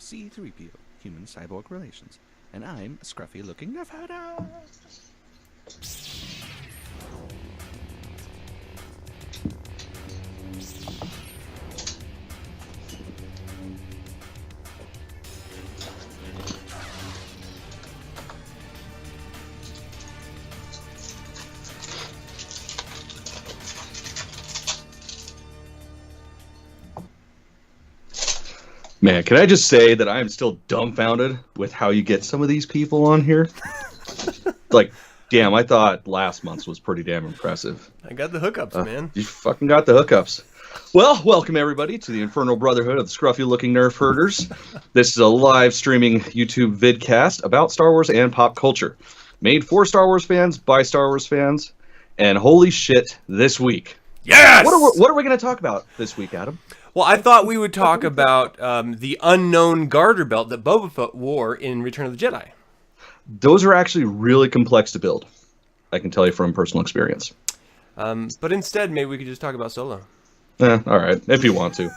C-3PO, human-cyborg relations. And I'm a scruffy looking Nerf Herder. Man, can I just say that I am still dumbfounded with how you get some of these people on here? Like, damn, I thought last month's was pretty damn impressive. I got the hookups, man. You fucking got the hookups. Well, welcome everybody to the Infernal Brotherhood of the Scruffy Looking Nerf Herders. This is a live streaming YouTube vidcast about Star Wars and pop culture. Made for Star Wars fans, by Star Wars fans, and holy shit, this week. Yes! What are we going to talk about this week, Adam? Well, I thought we would talk about the unknown garter belt that Boba Fett wore in Return of the Jedi. Those are actually really complex to build. I can tell you from personal experience. But instead, maybe we could just talk about Solo. All right, if you want to.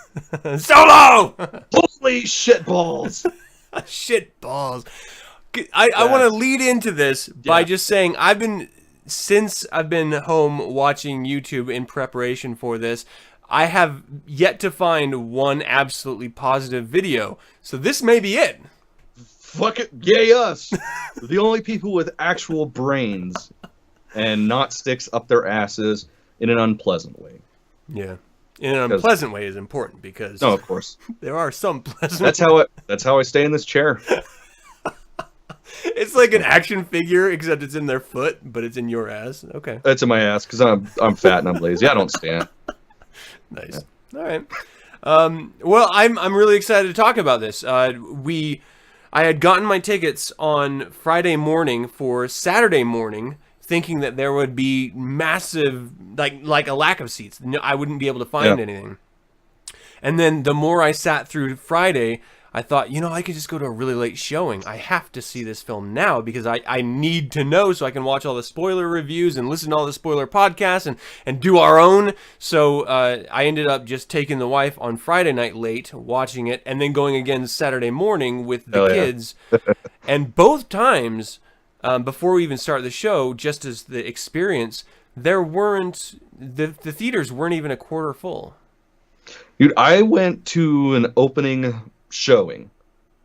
Solo! Holy shitballs! Shitballs. I want to lead into this by just saying since I've been home watching YouTube in preparation for this, I have yet to find one absolutely positive video. So this may be it. Fuck it, yay us! The only people with actual brains and not sticks up their asses in an unpleasant way. Yeah. In an unpleasant way is important because no, of course. There are some pleasant That's how I stay in this chair. It's like an action figure, except it's in their foot, but it's in your ass. Okay. It's in my ass because I'm fat and I'm lazy. I don't stand. Nice. All right. Well, I'm really excited to talk about this. I had gotten my tickets on Friday morning for Saturday morning, thinking that there would be massive, like a lack of seats. I wouldn't be able to find anything. And then the more I sat through Friday, I thought, I could just go to a really late showing. I have to see this film now because I need to know so I can watch all the spoiler reviews and listen to all the spoiler podcasts and do our own. So I ended up just taking the wife on Friday night late, watching it, and then going again Saturday morning with the kids. And both times, before we even start the show, just as the experience, the theaters weren't even a quarter full. Dude, I went to an opening showing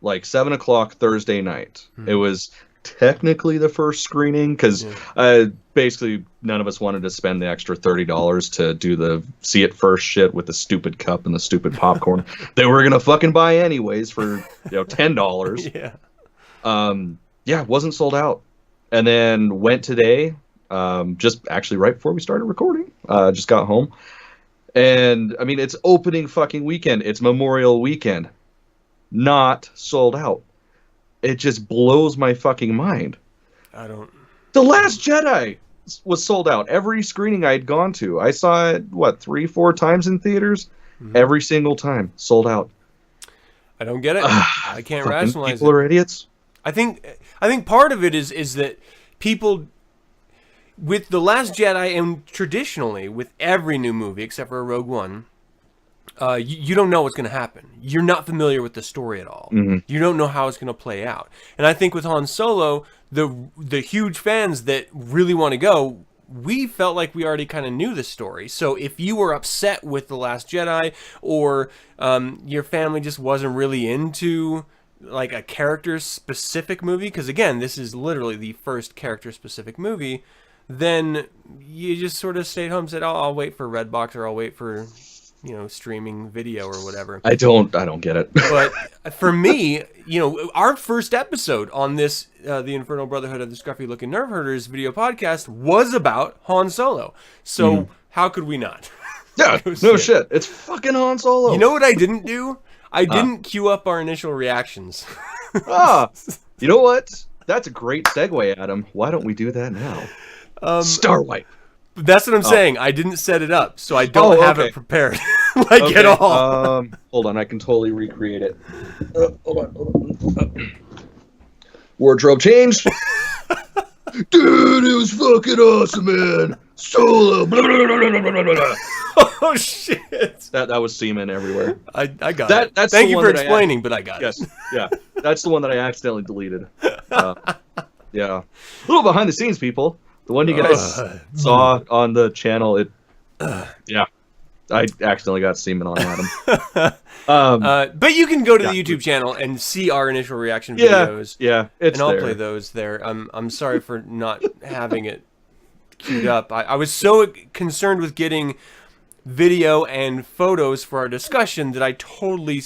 like 7 o'clock Thursday night. It was technically the first screening because basically none of us wanted to spend the extra $30 to do the see it first shit with the stupid cup and the stupid popcorn they were gonna fucking buy anyways for $10. It wasn't sold out. And then went today, just actually right before we started recording. Just got home, and I mean it's opening fucking weekend. It's Memorial Weekend. Not sold out. It just blows my fucking mind. The Last Jedi was sold out. Every screening I had gone to, I saw it 3-4 times in theaters. Every single time sold out. I don't get it. I can't rationalize people are idiots. I think part of it is that people with The Last Jedi, and traditionally with every new movie except for Rogue One, you don't know what's going to happen. You're not familiar with the story at all. You don't know how it's going to play out. And I think with Han Solo, the huge fans that really want to go, we felt like we already kind of knew the story. So if you were upset with The Last Jedi, or your family just wasn't really into like a character-specific movie, because again, this is literally the first character-specific movie, then you just sort of stayed home and said, "Oh, I'll wait for Redbox, or I'll wait for streaming video or whatever." I don't get it. But for me, our first episode on this, the Infernal Brotherhood of the Scruffy Looking Nerf Herders video podcast was about Han Solo. So how could we not? Yeah, no shit. It's fucking Han Solo. You know what I didn't do? I didn't queue up our initial reactions. You know what? That's a great segue, Adam. Why don't we do that now? Starlight. That's what I'm saying. I didn't set it up, so I don't have it prepared at all. Hold on, I can totally recreate it. Hold on. Wardrobe change. Dude, it was fucking awesome, man. Solo. Blah, blah, blah, blah, blah, blah. Oh shit! That was semen everywhere. I got That- it. that's Thank the you one for that I explaining, but I got Yes, it. yeah, that's the one that I accidentally deleted. Yeah, a little behind the scenes, people. The one you guys saw on the channel, yeah, I accidentally got semen on Adam. But you can go to the Yeah. YouTube channel and see our initial reaction Yeah, videos. yeah, it's And I'll there. play those there. I'm sorry for not having it queued up. I was so concerned with getting video and photos for our discussion that I totally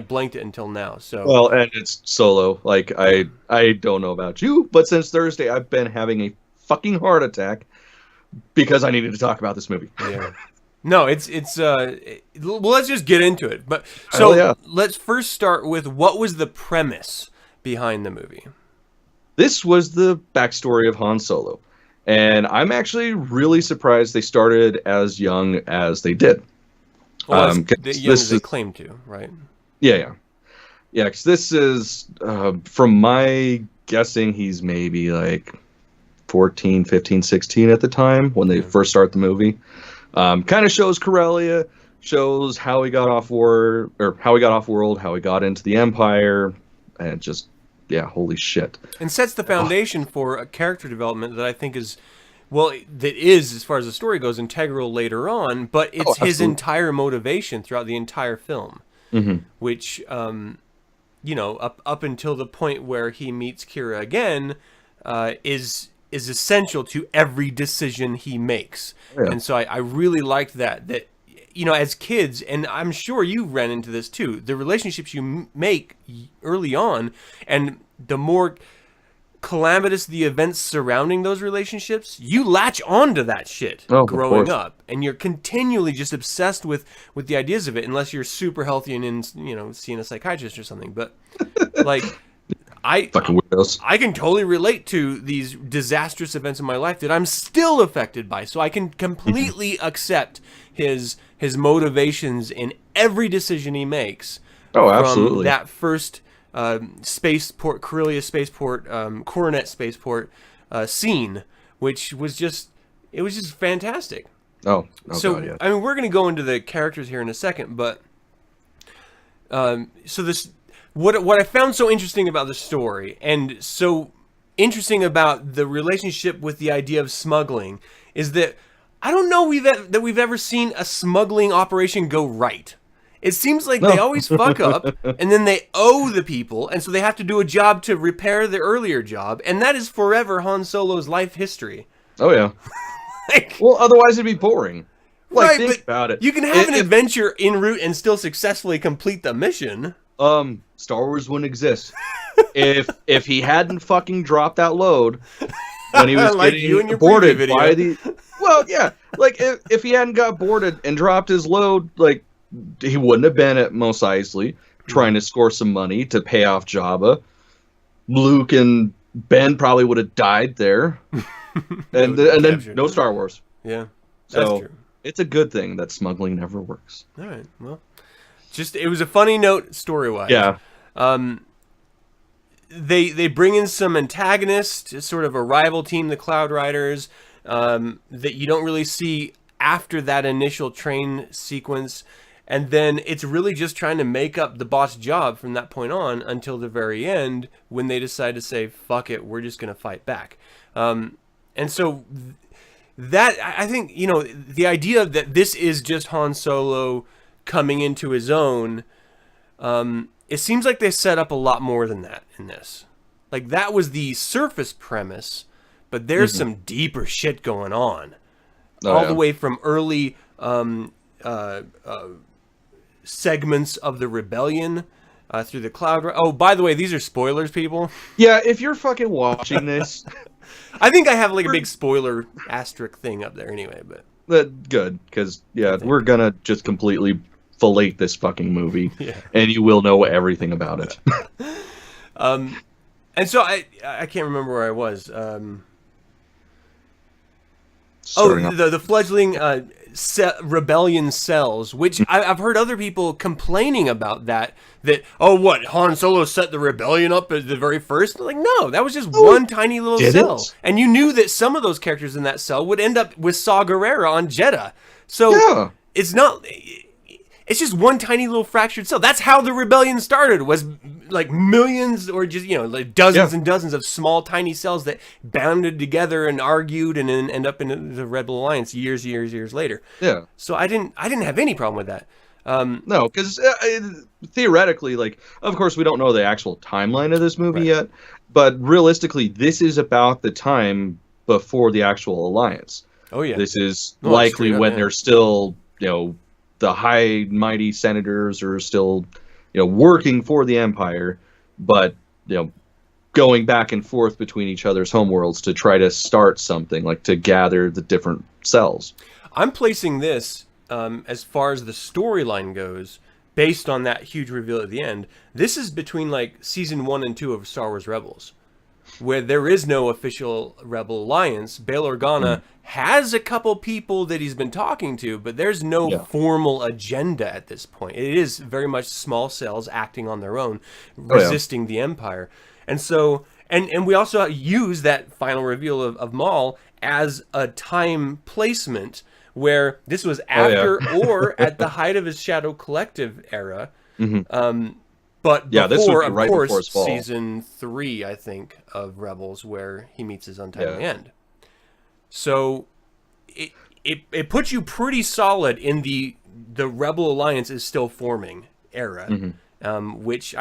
blanked it until now. So Well, and it's solo. Like I don't know about you, but since Thursday, I've been having a fucking heart attack because I needed to talk about this movie. yeah. No, well, let's just get into it. But so yeah. let's first start with what was the premise behind the movie. This was the backstory of Han Solo, and I'm actually really surprised they started as young as they did. Well, 'Cause the young as they claim to, right? Yeah. Because this is, from my guessing, he's maybe like 14, 15, 16 at the time when they first start the movie. Kind of shows Corellia, shows how he got off world, how he got into the Empire, and just, yeah, holy shit. And sets the foundation for a character development that I think is, well, that is, as far as the story goes, integral later on, but it's his absolutely. entire motivation throughout the entire film, which, up until the point where he meets Kira again, is essential to every decision he makes. Yeah. And so I really liked that, as kids, and I'm sure you ran into this too, the relationships you make early on, and the more calamitous the events surrounding those relationships, you latch onto that shit growing up, and you're continually just obsessed with the ideas of it, unless you're super healthy and in seeing a psychiatrist or something. But Fucking weirdos. I can totally relate to these disastrous events in my life that I'm still affected by, so I can completely accept his motivations in every decision he makes. Oh, From absolutely. that first spaceport, Corellia spaceport, Coronet spaceport scene, which was just fantastic. Oh, So God, yeah. I mean, we're going to go into the characters here in a second, but so this what I found so interesting about the story, and so interesting about the relationship with the idea of smuggling, is that I don't know that we've ever seen a smuggling operation go right. It seems like they always fuck up, and then they owe the people, and so they have to do a job to repair the earlier job, and that is forever Han Solo's life history. Oh, yeah. Well, otherwise it'd be boring. Right, think but about it. You can have an adventure en route and still successfully complete the mission. Star Wars wouldn't exist if he hadn't fucking dropped that load when he was Like getting you and your boarded preview by video. the. Well, yeah, like if he hadn't got boarded and dropped his load, like he wouldn't have been at Mos Eisley trying to score some money to pay off Jabba. Luke and Ben probably would have died there, and then no Star Wars. Yeah, that's So true. it's a good thing that smuggling never works. All right, well, it was a funny note story-wise. Yeah. They bring in some antagonists, sort of a rival team, the Cloud Riders, that you don't really see after that initial train sequence. And then it's really just trying to make up the boss job from that point on until the very end, when they decide to say, fuck it, we're just going to fight back. And so that, I think, the idea that this is just Han Solo coming into his own, it seems like they set up a lot more than that in this. Like, that was the surface premise, but there's some deeper shit going on. All the way from early segments of the rebellion through the Cloud. Oh, by the way, these are spoilers, people. Yeah, if you're fucking watching this, I think I have like a big spoiler asterisk thing up there anyway, but good, because we're gonna just completely fillet this fucking movie, Yeah. and you will know everything about it. And so I can't remember where I was. Starting off- The fledgling rebellion cells, which I've heard other people complaining about that what, Han Solo set the rebellion up at the very first? Like, no, that was just one tiny little cell. And you knew that some of those characters in that cell would end up with Saw Gerrera on Jeddah. So it's not. It's just one tiny little fractured cell. That's how the rebellion started, was like millions or just, like dozens and dozens of small, tiny cells that bounded together and argued and then end up in the Rebel Alliance years later. Yeah. So I didn't have any problem with that. No, because theoretically, like, of course, we don't know the actual timeline of this movie yet, but realistically, this is about the time before the actual alliance. Oh, yeah. This is likely when they're still, the high mighty senators are still, working for the Empire, but, going back and forth between each other's homeworlds to try to start something, like to gather the different cells. I'm placing this, as far as the storyline goes, based on that huge reveal at the end. This is between like season 1 and 2 of Star Wars Rebels, where there is no official Rebel Alliance. Bail Organa has a couple people that he's been talking to, but there's no formal agenda at this point. It is very much small cells acting on their own, resisting the Empire. And so, and we also use that final reveal of Maul as a time placement, where this was after or at the height of his Shadow Collective era. But before, this would be of right course, before his fall. season 3, I think, of Rebels, where he meets his untimely end. So it puts you pretty solid in the Rebel Alliance is still forming era, which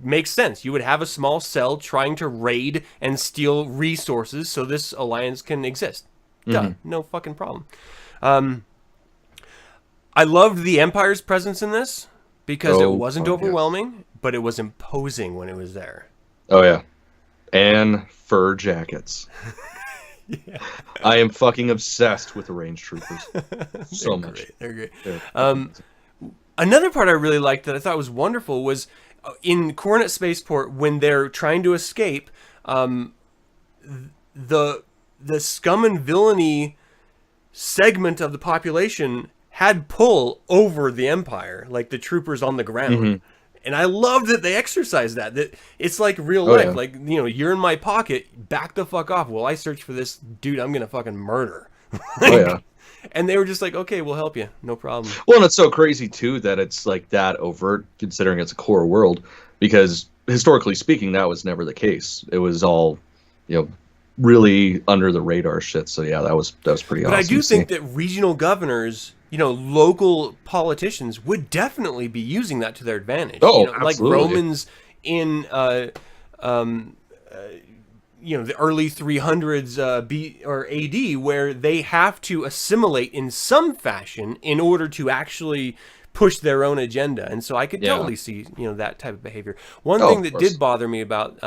makes sense. You would have a small cell trying to raid and steal resources so this alliance can exist. Duh, no fucking problem. I loved the Empire's presence in this, because it wasn't overwhelming, but it was imposing when it was there. Oh, yeah. And fur jackets. I am fucking obsessed with the range troopers. So much. They're great. Another part I really liked that I thought was wonderful was in Coronet Spaceport, when they're trying to escape, the scum and villainy segment of the population had pull over the Empire, like the troopers on the ground. And I love that they exercise that it's like real life. Like, you're in my pocket, back the fuck off while I search for this dude I'm gonna fucking murder. And they were just like, okay, we'll help you, no problem. Well, and it's so crazy too that it's like that overt, considering it's a core world, because historically speaking, that was never the case. It was all, really under the radar shit. So yeah, that was pretty awesome. But I do think that regional governors, local politicians would definitely be using that to their advantage. Oh, like absolutely. Romans in the early 300s B or AD, where they have to assimilate in some fashion in order to actually push their own agenda. And so I could totally see, that type of behavior. One thing that did bother me about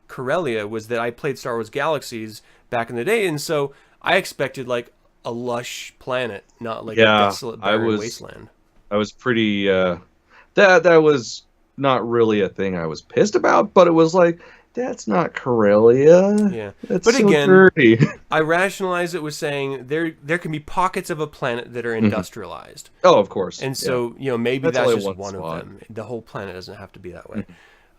Corellia was that I played Star Wars Galaxies back in the day, and so I expected like a lush planet, not like a desolate barren wasteland. I was pretty that was not really a thing I was pissed about, but it was like, that's not Corellia. Yeah. That's but so again, dirty. I rationalized it with saying there can be pockets of a planet that are industrialized. Oh, of course. And so, maybe that's just one of them. The whole planet doesn't have to be that way.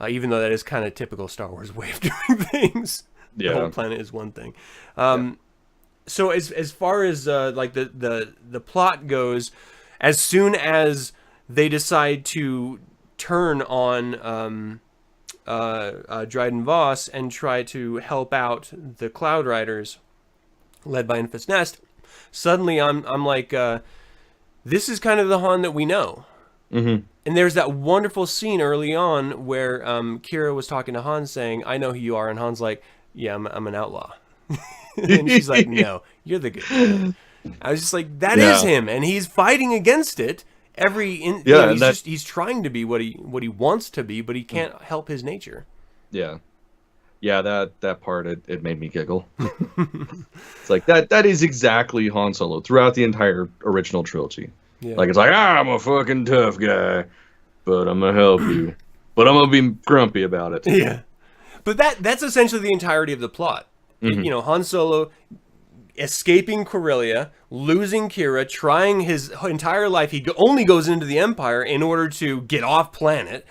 Even though that is kind of typical Star Wars way of doing things. The whole planet is one thing. So as far as like the plot goes, as soon as they decide to turn on Dryden Voss and try to help out the Cloud Riders, led by Enfys Nest, suddenly I'm like, this is kind of the Han that we know. And there's that wonderful scene early on where Kira was talking to Han, saying, "I know who you are," and Han's like, "Yeah, I'm an outlaw." And she's like, "No, you're the good guy." I was just like, that is him, and he's fighting against it. He's trying to be what he wants to be, but he can't help his nature. Yeah, that part it made me giggle. It's like that is exactly Han Solo throughout the entire original trilogy. Like, it's like, I'm a fucking tough guy, but I'm gonna help you, but I'm gonna be grumpy about it. Yeah, but that's essentially the entirety of the plot. Han Solo escaping Corellia, losing Kira, trying his entire life. He only goes into the Empire in order to get off planet.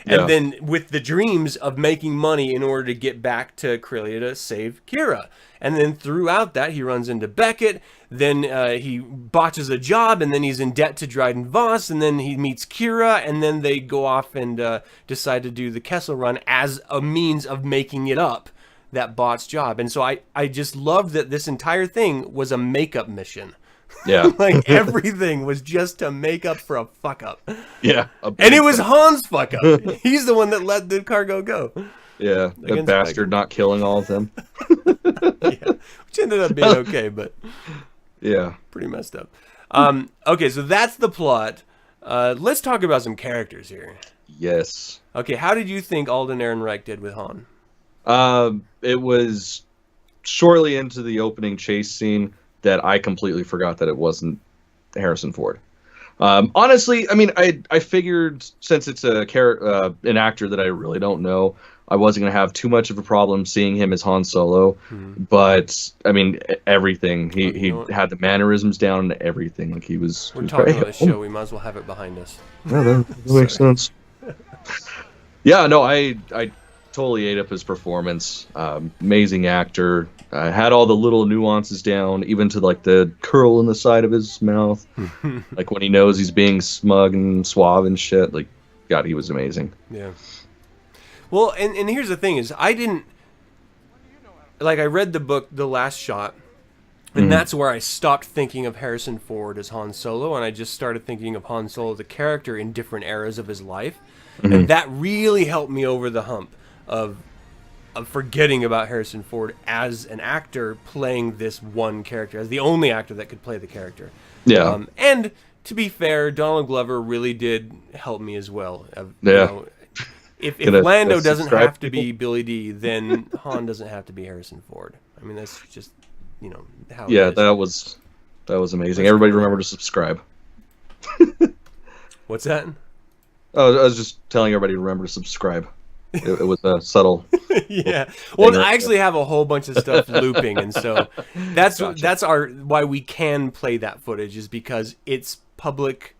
And then with the dreams of making money in order to get back to Corellia to save Kira. And then throughout that, he runs into Beckett. Then he botches a job, and then he's in debt to Dryden Voss. And then he meets Kira, and then they go off and decide to do the Kessel Run as a means of making it up, that botched job. And so I just loved that this entire thing was a makeup mission. Yeah. Like everything was just to make up for a fuck up. Yeah. And it was Han's fuck up. He's the one that let the cargo go. Yeah. That bastard not killing all of them. Yeah. Which ended up being okay, but yeah. Pretty messed up. Okay, so that's the plot. Let's talk about some characters here. Yes. Okay, how did you think Alden Ehrenreich did with Han? It was shortly into the opening chase scene that I completely forgot that it wasn't Harrison Ford. Honestly, I mean, I figured since it's an actor that I really don't know, I wasn't going to have too much of a problem seeing him as Han Solo. But, I mean, everything. He had the mannerisms down and everything. Like, he was... We're talking about a show. We might as well have it behind us. Yeah, that makes sense. Yeah, no, I totally ate up his performance. Amazing actor. Had all the little nuances down, even to like the curl in the side of his mouth. Like when he knows he's being smug and suave and shit. Like, God, he was amazing. Yeah. Well, and here's the thing is, I read the book, The Last Shot, and that's where I stopped thinking of Harrison Ford as Han Solo, and I just started thinking of Han Solo as a character in different eras of his life. And that really helped me over the hump of forgetting about Harrison Ford as an actor playing this one character, as the only actor that could play the character. Yeah. And to be fair, Donald Glover really did help me as well. Yeah. You know, if Lando doesn't have to be Billy D, then Han doesn't have to be Harrison Ford. I mean, that's just, you know, how it is. that was amazing. Everybody remember to subscribe. What's that? Oh, I was just telling everybody to remember to subscribe. It was a subtle. Yeah. Well, I actually have a whole bunch of stuff looping, and so that's why we can play that footage, is because it's public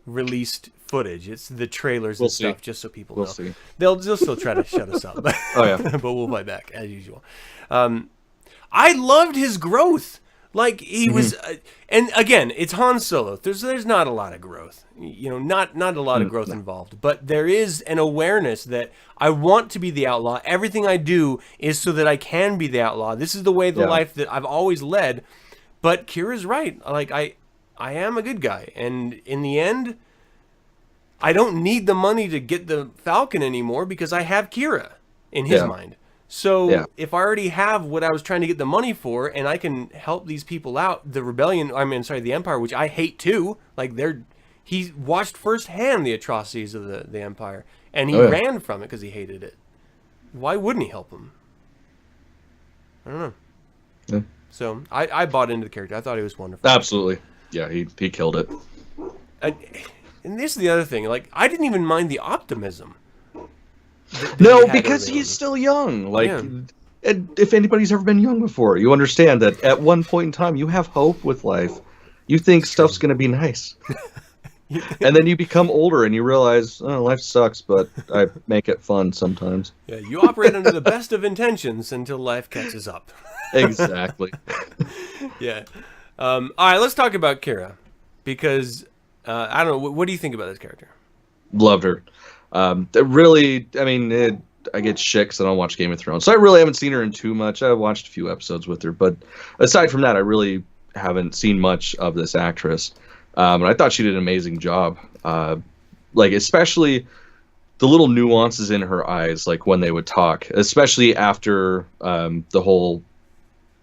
released footage. It's the trailers and stuff, just so people know. See. They'll still try to shut us up. Oh yeah. But we'll fight back as usual. I loved his growth. Like he was, and again, it's Han Solo. There's not a lot of growth, you know, not a lot of growth involved, but there is an awareness that I want to be the outlaw. Everything I do is so that I can be the outlaw. This is the way, the life that I've always led. But Kira's right. Like I am a good guy, and in the end, I don't need the money to get the Falcon anymore because I have Kira in his mind. So if I already have what I was trying to get the money for, and I can help these people out, the rebellion, the Empire, which I hate too, like he watched firsthand the atrocities of the Empire, and he ran from it because he hated it. Why wouldn't he help them? I don't know. Yeah. So I bought into the character. I thought he was wonderful. Absolutely. Yeah, he killed it. And this is the other thing. Like, I didn't even mind the optimism. No, because he's still young. Like, and if anybody's ever been young before, you understand that at one point in time, you have hope with life. You think stuff's going to be nice. And then you become older and you realize, oh, life sucks, but I make it fun sometimes. Yeah, you operate under the best of intentions until life catches up. Exactly. Yeah. All right, let's talk about Kira. Because, I don't know, what do you think about this character? Loved her. Really, I mean, I get shit because I don't watch Game of Thrones, so I really haven't seen her in too much. I watched a few episodes with her, but aside from that, I really haven't seen much of this actress. And I thought she did an amazing job. Like, especially the little nuances in her eyes, like when they would talk, especially after the whole,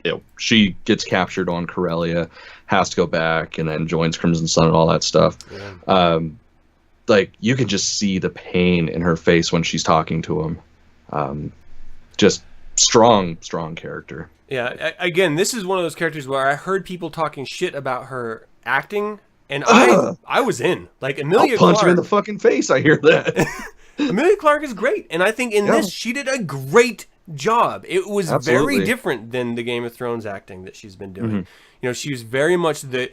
you know, she gets captured on Corellia, has to go back, and then joins Crimson Sun and all that stuff. Yeah. Like, you can just see the pain in her face when she's talking to him. Just strong character. Yeah, again, this is one of those characters where I heard people talking shit about her acting, and I was in. Like, Emilia Clarke. I'll punch him in the fucking face, I hear that. Emilia Clarke is great, and I think in this, she did a great job. It was Absolutely. very different than the Game of Thrones acting that she's been doing. Mm-hmm. You know, she was very much the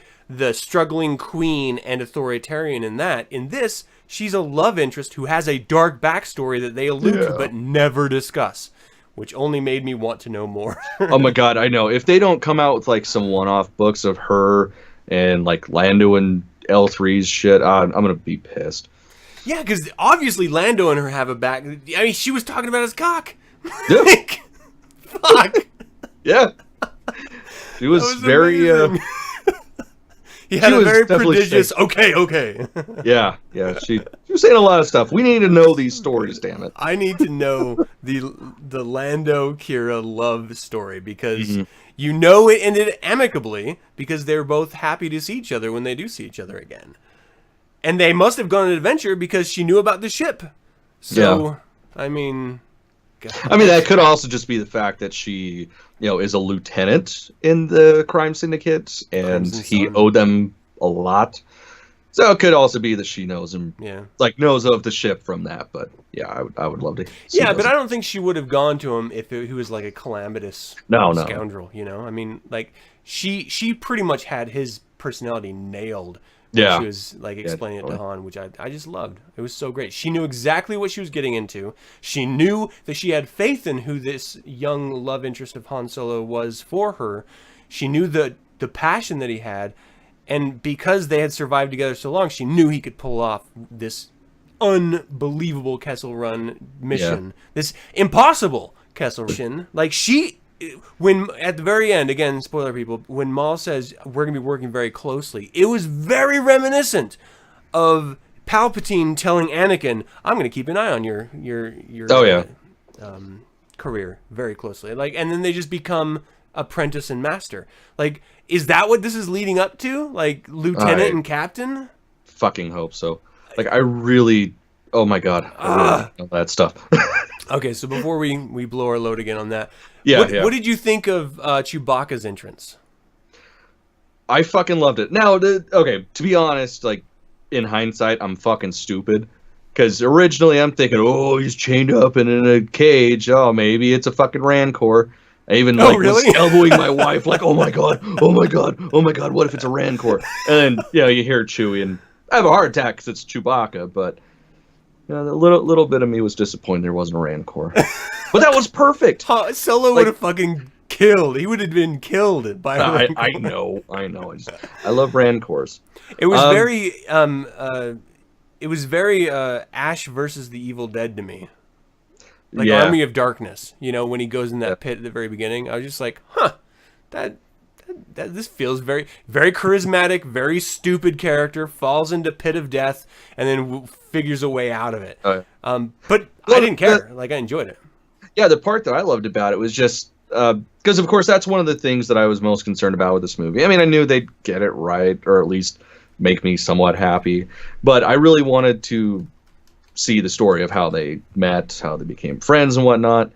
struggling queen and authoritarian in that. In this, she's a love interest who has a dark backstory that they allude to but never discuss, which only made me want to know more. Oh my god, I know. If they don't come out with like some one-off books of her and like Lando and L3's shit, I'm gonna be pissed. Yeah, because obviously Lando and her have a back. I mean, she was talking about his cock. Yeah. Like, fuck. Yeah. She was very. He had she a was very definitely prodigious. sick. Okay. Yeah. She was saying a lot of stuff. We need to know these stories. Damn it. I need to know the Lando Kira love story because you know it ended amicably because they're both happy to see each other when they do see each other again. And they must have gone on an adventure because she knew about the ship. So, I mean... God. I mean, that could also just be the fact that she, is a lieutenant in the crime syndicate, and he owed them a lot. So it could also be that she knows him, knows of the ship from that. But yeah, I would love to. Yeah, but I don't think she would have gone to him if he was like a calamitous scoundrel. You know, I mean, like she pretty much had his personality nailed. Yeah, she was like explaining it to Han, which I just loved. It was so great. She knew exactly what she was getting into. She knew that she had faith in who this young love interest of Han Solo was for her. She knew the passion that he had, and because they had survived together so long, she knew he could pull off this unbelievable Kessel Run mission. This impossible Kessel mission. Like when at the very end, again, spoiler people, when Maul says we're gonna be working very closely, it was very reminiscent of Palpatine telling Anakin, "I'm gonna keep an eye on your career very closely." Like, and then they just become apprentice and master. Like, is that what this is leading up to? Like, lieutenant and captain? Fucking hope so. Like, I really, oh my god, I really know that stuff. Okay, so before we blow our load again on that, what did you think of Chewbacca's entrance? I fucking loved it. Now, to be honest, like, in hindsight, I'm fucking stupid. Because originally I'm thinking, oh, he's chained up and in a cage. Oh, maybe it's a fucking Rancor. I even was elbowing my wife, like, oh my god, what if it's a Rancor? And then, you hear Chewie, and I have a heart attack because it's Chewbacca, but the little bit of me was disappointed there wasn't a Rancor. But that was perfect. Solo would have fucking killed. He would have been killed by a Rancor. I know. I love Rancors. It was very Ash versus the Evil Dead to me. Like Army of Darkness, when he goes in that pit at the very beginning, I was just like, that this feels very, very charismatic, very stupid character, falls into pit of death, and then figures a way out of it. But I didn't care. I enjoyed it. Yeah, the part that I loved about it was just because, of course, that's one of the things that I was most concerned about with this movie. I mean, I knew they'd get it right, or at least make me somewhat happy, but I really wanted to see the story of how they met, how they became friends and whatnot.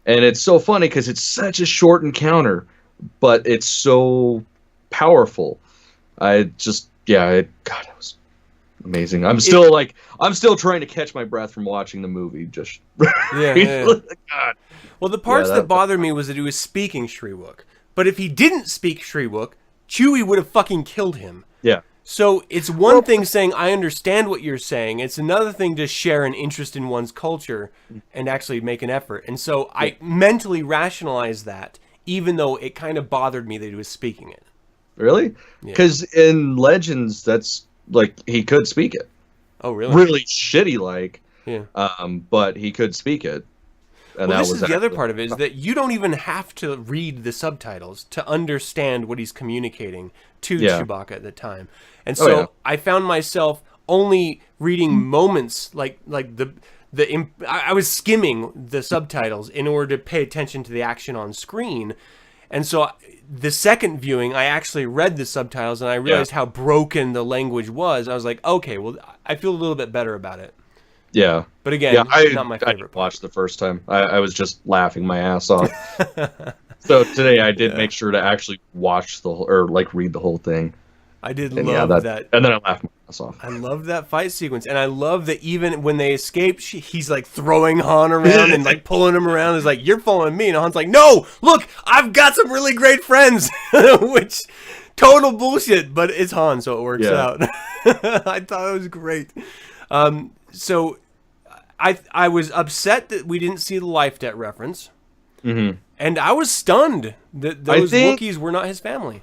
And it's so funny because it's such a short encounter, but it's so powerful. God, it was amazing. I'm still trying to catch my breath from watching the movie. Just God. Well, the parts that bothered me was that he was speaking Shriwook. But if he didn't speak Shriwook, Chewie would have fucking killed him. Yeah. So it's one thing saying, I understand what you're saying. It's another thing to share an interest in one's culture and actually make an effort. And so I mentally rationalized that, even though it kind of bothered me that he was speaking it. Really? Because in Legends, that's he could speak it. Oh, really? Really shitty, Yeah. But he could speak it. And this is the other part of it, is that you don't even have to read the subtitles to understand what he's communicating to Chewbacca at the time. And so I found myself only reading moments I was skimming the subtitles in order to pay attention to the action on screen. And so the second viewing, I actually read the subtitles and I realized how broken the language was. I was like, okay, well, I feel a little bit better about it. Yeah. But again, not my favorite part. I watched the first time. I was just laughing my ass off. So today I did make sure to actually watch read the whole thing. I did love that. And then I laughed my ass off. I love that fight sequence, and I love that even when they escape, he's like throwing Han around and like pulling him around. He's like, "You're following me," and Han's like, "No, look, I've got some really great friends," which total bullshit, but it's Han, so it works out. I thought it was great. So I was upset that we didn't see the life debt reference, and I was stunned that those Wookiees were not his family.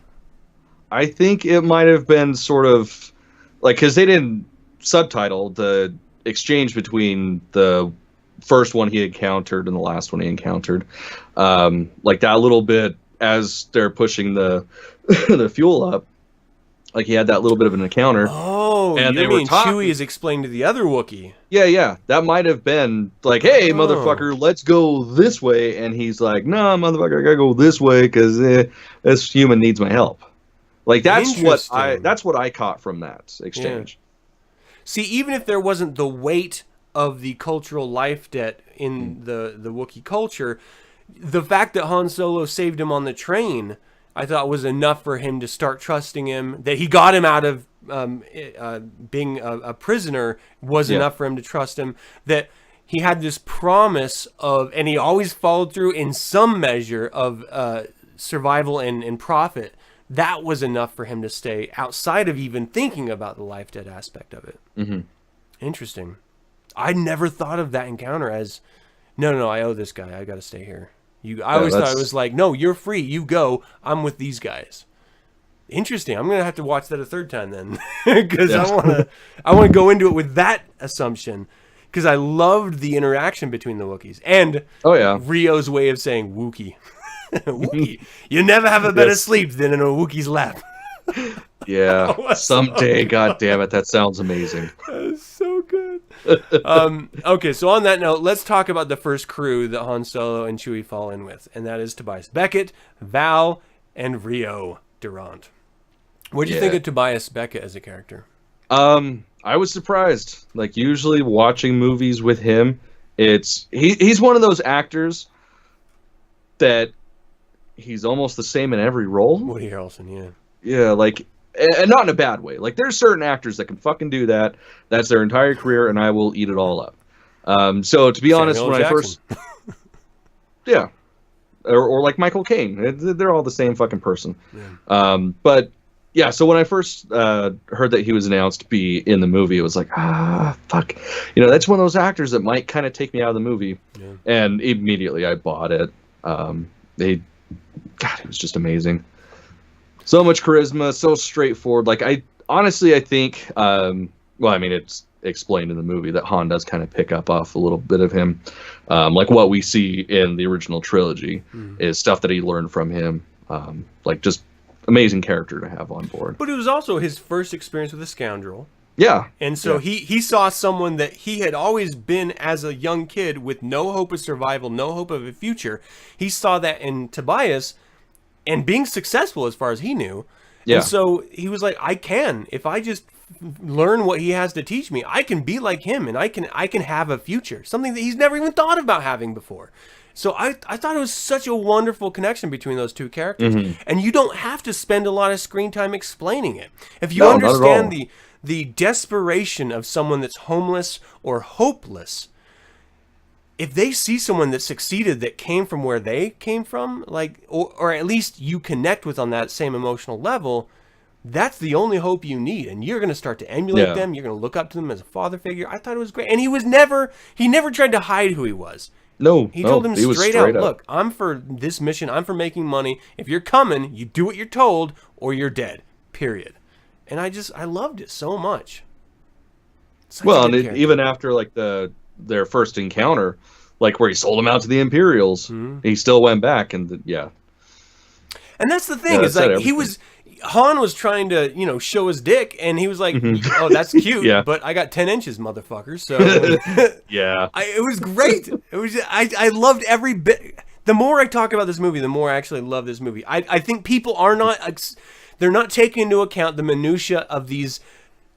I think it might have been sort of like, because they didn't subtitle the exchange between the first one he encountered and the last one he encountered. Like that little bit as they're pushing the the fuel up, like he had that little bit of an encounter. Oh, and you mean Chewie is explained to the other Wookiee? Yeah. That might have been like, "Hey, motherfucker, let's go this way," and he's like, "No, motherfucker, I gotta go this way because this human needs my help." Like that's what I caught from that exchange. Yeah. See, even if there wasn't the weight of the cultural life debt in the Wookiee culture, the fact that Han Solo saved him on the train, I thought was enough for him to start trusting him. That he got him out of being a prisoner was enough for him to trust him. That he had this promise of, and he always followed through in some measure of survival and profit. That was enough for him to stay outside of even thinking about the life debt aspect of it. Interesting. I never thought of that encounter as, no, I owe this guy. I got to stay here. I always thought it was like, no, you're free. You go. I'm with these guys. Interesting. I'm gonna have to watch that a third time then, because I want to go into it with that assumption, because I loved the interaction between the Wookiees and Rio's way of saying Wookiee. Wookiee. You never have a better sleep than in a Wookiee's lap. Someday. God damn it, that sounds amazing. That's so good. Okay, so on that note, let's talk about the first crew that Han Solo and Chewie fall in with, and that is Tobias Beckett, Val, and Rio Durant. What do you think of Tobias Beckett as a character? I was surprised. Like, usually watching movies with him, he's one of those actors that he's almost the same in every role. Woody Harrelson, yeah, like, and not in a bad way. Like, there's certain actors that can fucking do that. That's their entire career, and I will eat it all up. So to be honest, when I first, or like Michael Caine, they're all the same fucking person. But yeah, so when I first heard that he was announced to be in the movie, it was like, fuck, that's one of those actors that might kind of take me out of the movie. And immediately I bought it. It was just amazing. So much charisma, so straightforward. Like, I think, it's explained in the movie that Han does kind of pick up off a little bit of him. Like what we see in the original trilogy is stuff that he learned from him. Like, just amazing character to have on board. But it was also his first experience with a scoundrel. Yeah. And so he saw someone that he had always been as a young kid with no hope of survival, no hope of a future. He saw that in Tobias and being successful as far as he knew. Yeah. And so he was like, if I just learn what he has to teach me, I can be like him, and I can have a future, something that he's never even thought about having before. So I thought it was such a wonderful connection between those two characters. And you don't have to spend a lot of screen time explaining it. If you understand the desperation of someone that's homeless or hopeless, if they see someone that succeeded that came from where they came from, like, or at least you connect with on that same emotional level, that's the only hope you need. And you're going to start to emulate them. You're going to look up to them as a father figure. I thought it was great. And he never tried to hide who he was. No, he told him straight out, look, I'm for this mission. I'm for making money. If you're coming, you do what you're told or you're dead, period. And I loved it so much. And even after like their first encounter, like where he sold him out to the Imperials, he still went back and And that's the thing, is like Han was trying to, show his dick, and he was like, oh, that's cute, but I got 10 inches, motherfucker. So it was great. It was I loved every bit. The more I talk about this movie, the more I actually love this movie. I think people are they're not taking into account the minutia of these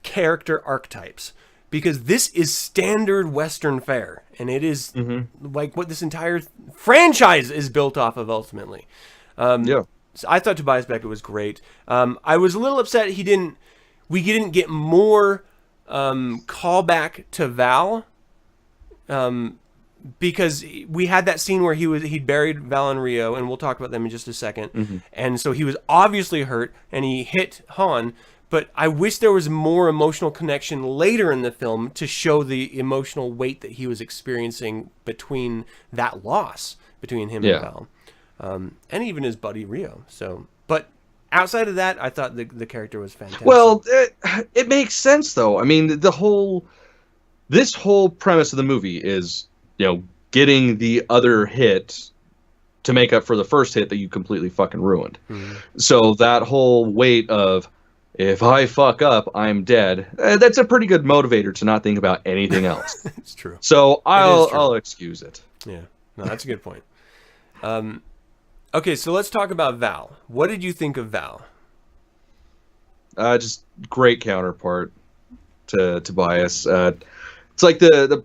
character archetypes, because this is standard Western fare, and it is like what this entire franchise is built off of ultimately. So I thought Tobias Beckett was great. I was a little upset he didn't. we didn't get more callback to Val, because we had that scene where he'd buried Val and Rio, and we'll talk about them in just a second. And so he was obviously hurt, and he hit Han. But I wish there was more emotional connection later in the film to show the emotional weight that he was experiencing between that loss between him and Val, and even his buddy Rio. So, but outside of that, I thought the character was fantastic. Well, it makes sense though. I mean, this whole premise of the movie is, getting the other hit to make up for the first hit that you completely fucking ruined. So that whole weight of, if I fuck up, I'm dead. That's a pretty good motivator to not think about anything else. It's true. So I'll excuse it. Yeah, no, that's a good point. Okay, so let's talk about Val. What did you think of Val? Just great counterpart to Tobias. It's like the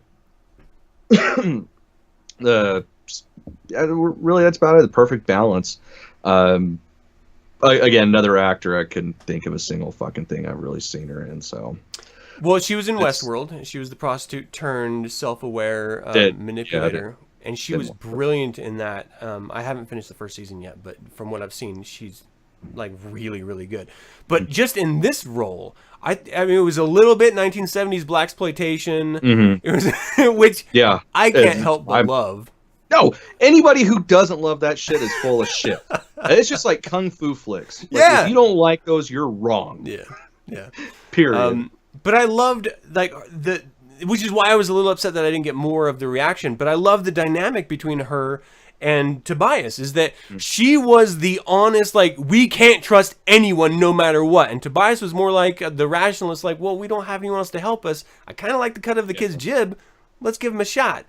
really, that's about it. The perfect balance. Again, another actor, I couldn't think of a single fucking thing I've really seen her in. So, well, she was in Westworld. She was the prostitute turned self-aware manipulator, and she was brilliant in that. I haven't finished the first season yet, but from what I've seen, she's like really, really good. But just in this role, I mean, it was a little bit 1970s blaxploitation. It was, which I can't help but love. No, anybody who doesn't love that shit is full of shit. It's just like kung fu flicks. If you don't like those, you're wrong. Yeah. Period. But I loved which is why I was a little upset that I didn't get more of the reaction. But I love the dynamic between her and Tobias, is that she was the honest, like, we can't trust anyone no matter what. And Tobias was more like the rationalist, like, well, we don't have anyone else to help us. I kind of like the cut of the kid's jib. Let's give him a shot.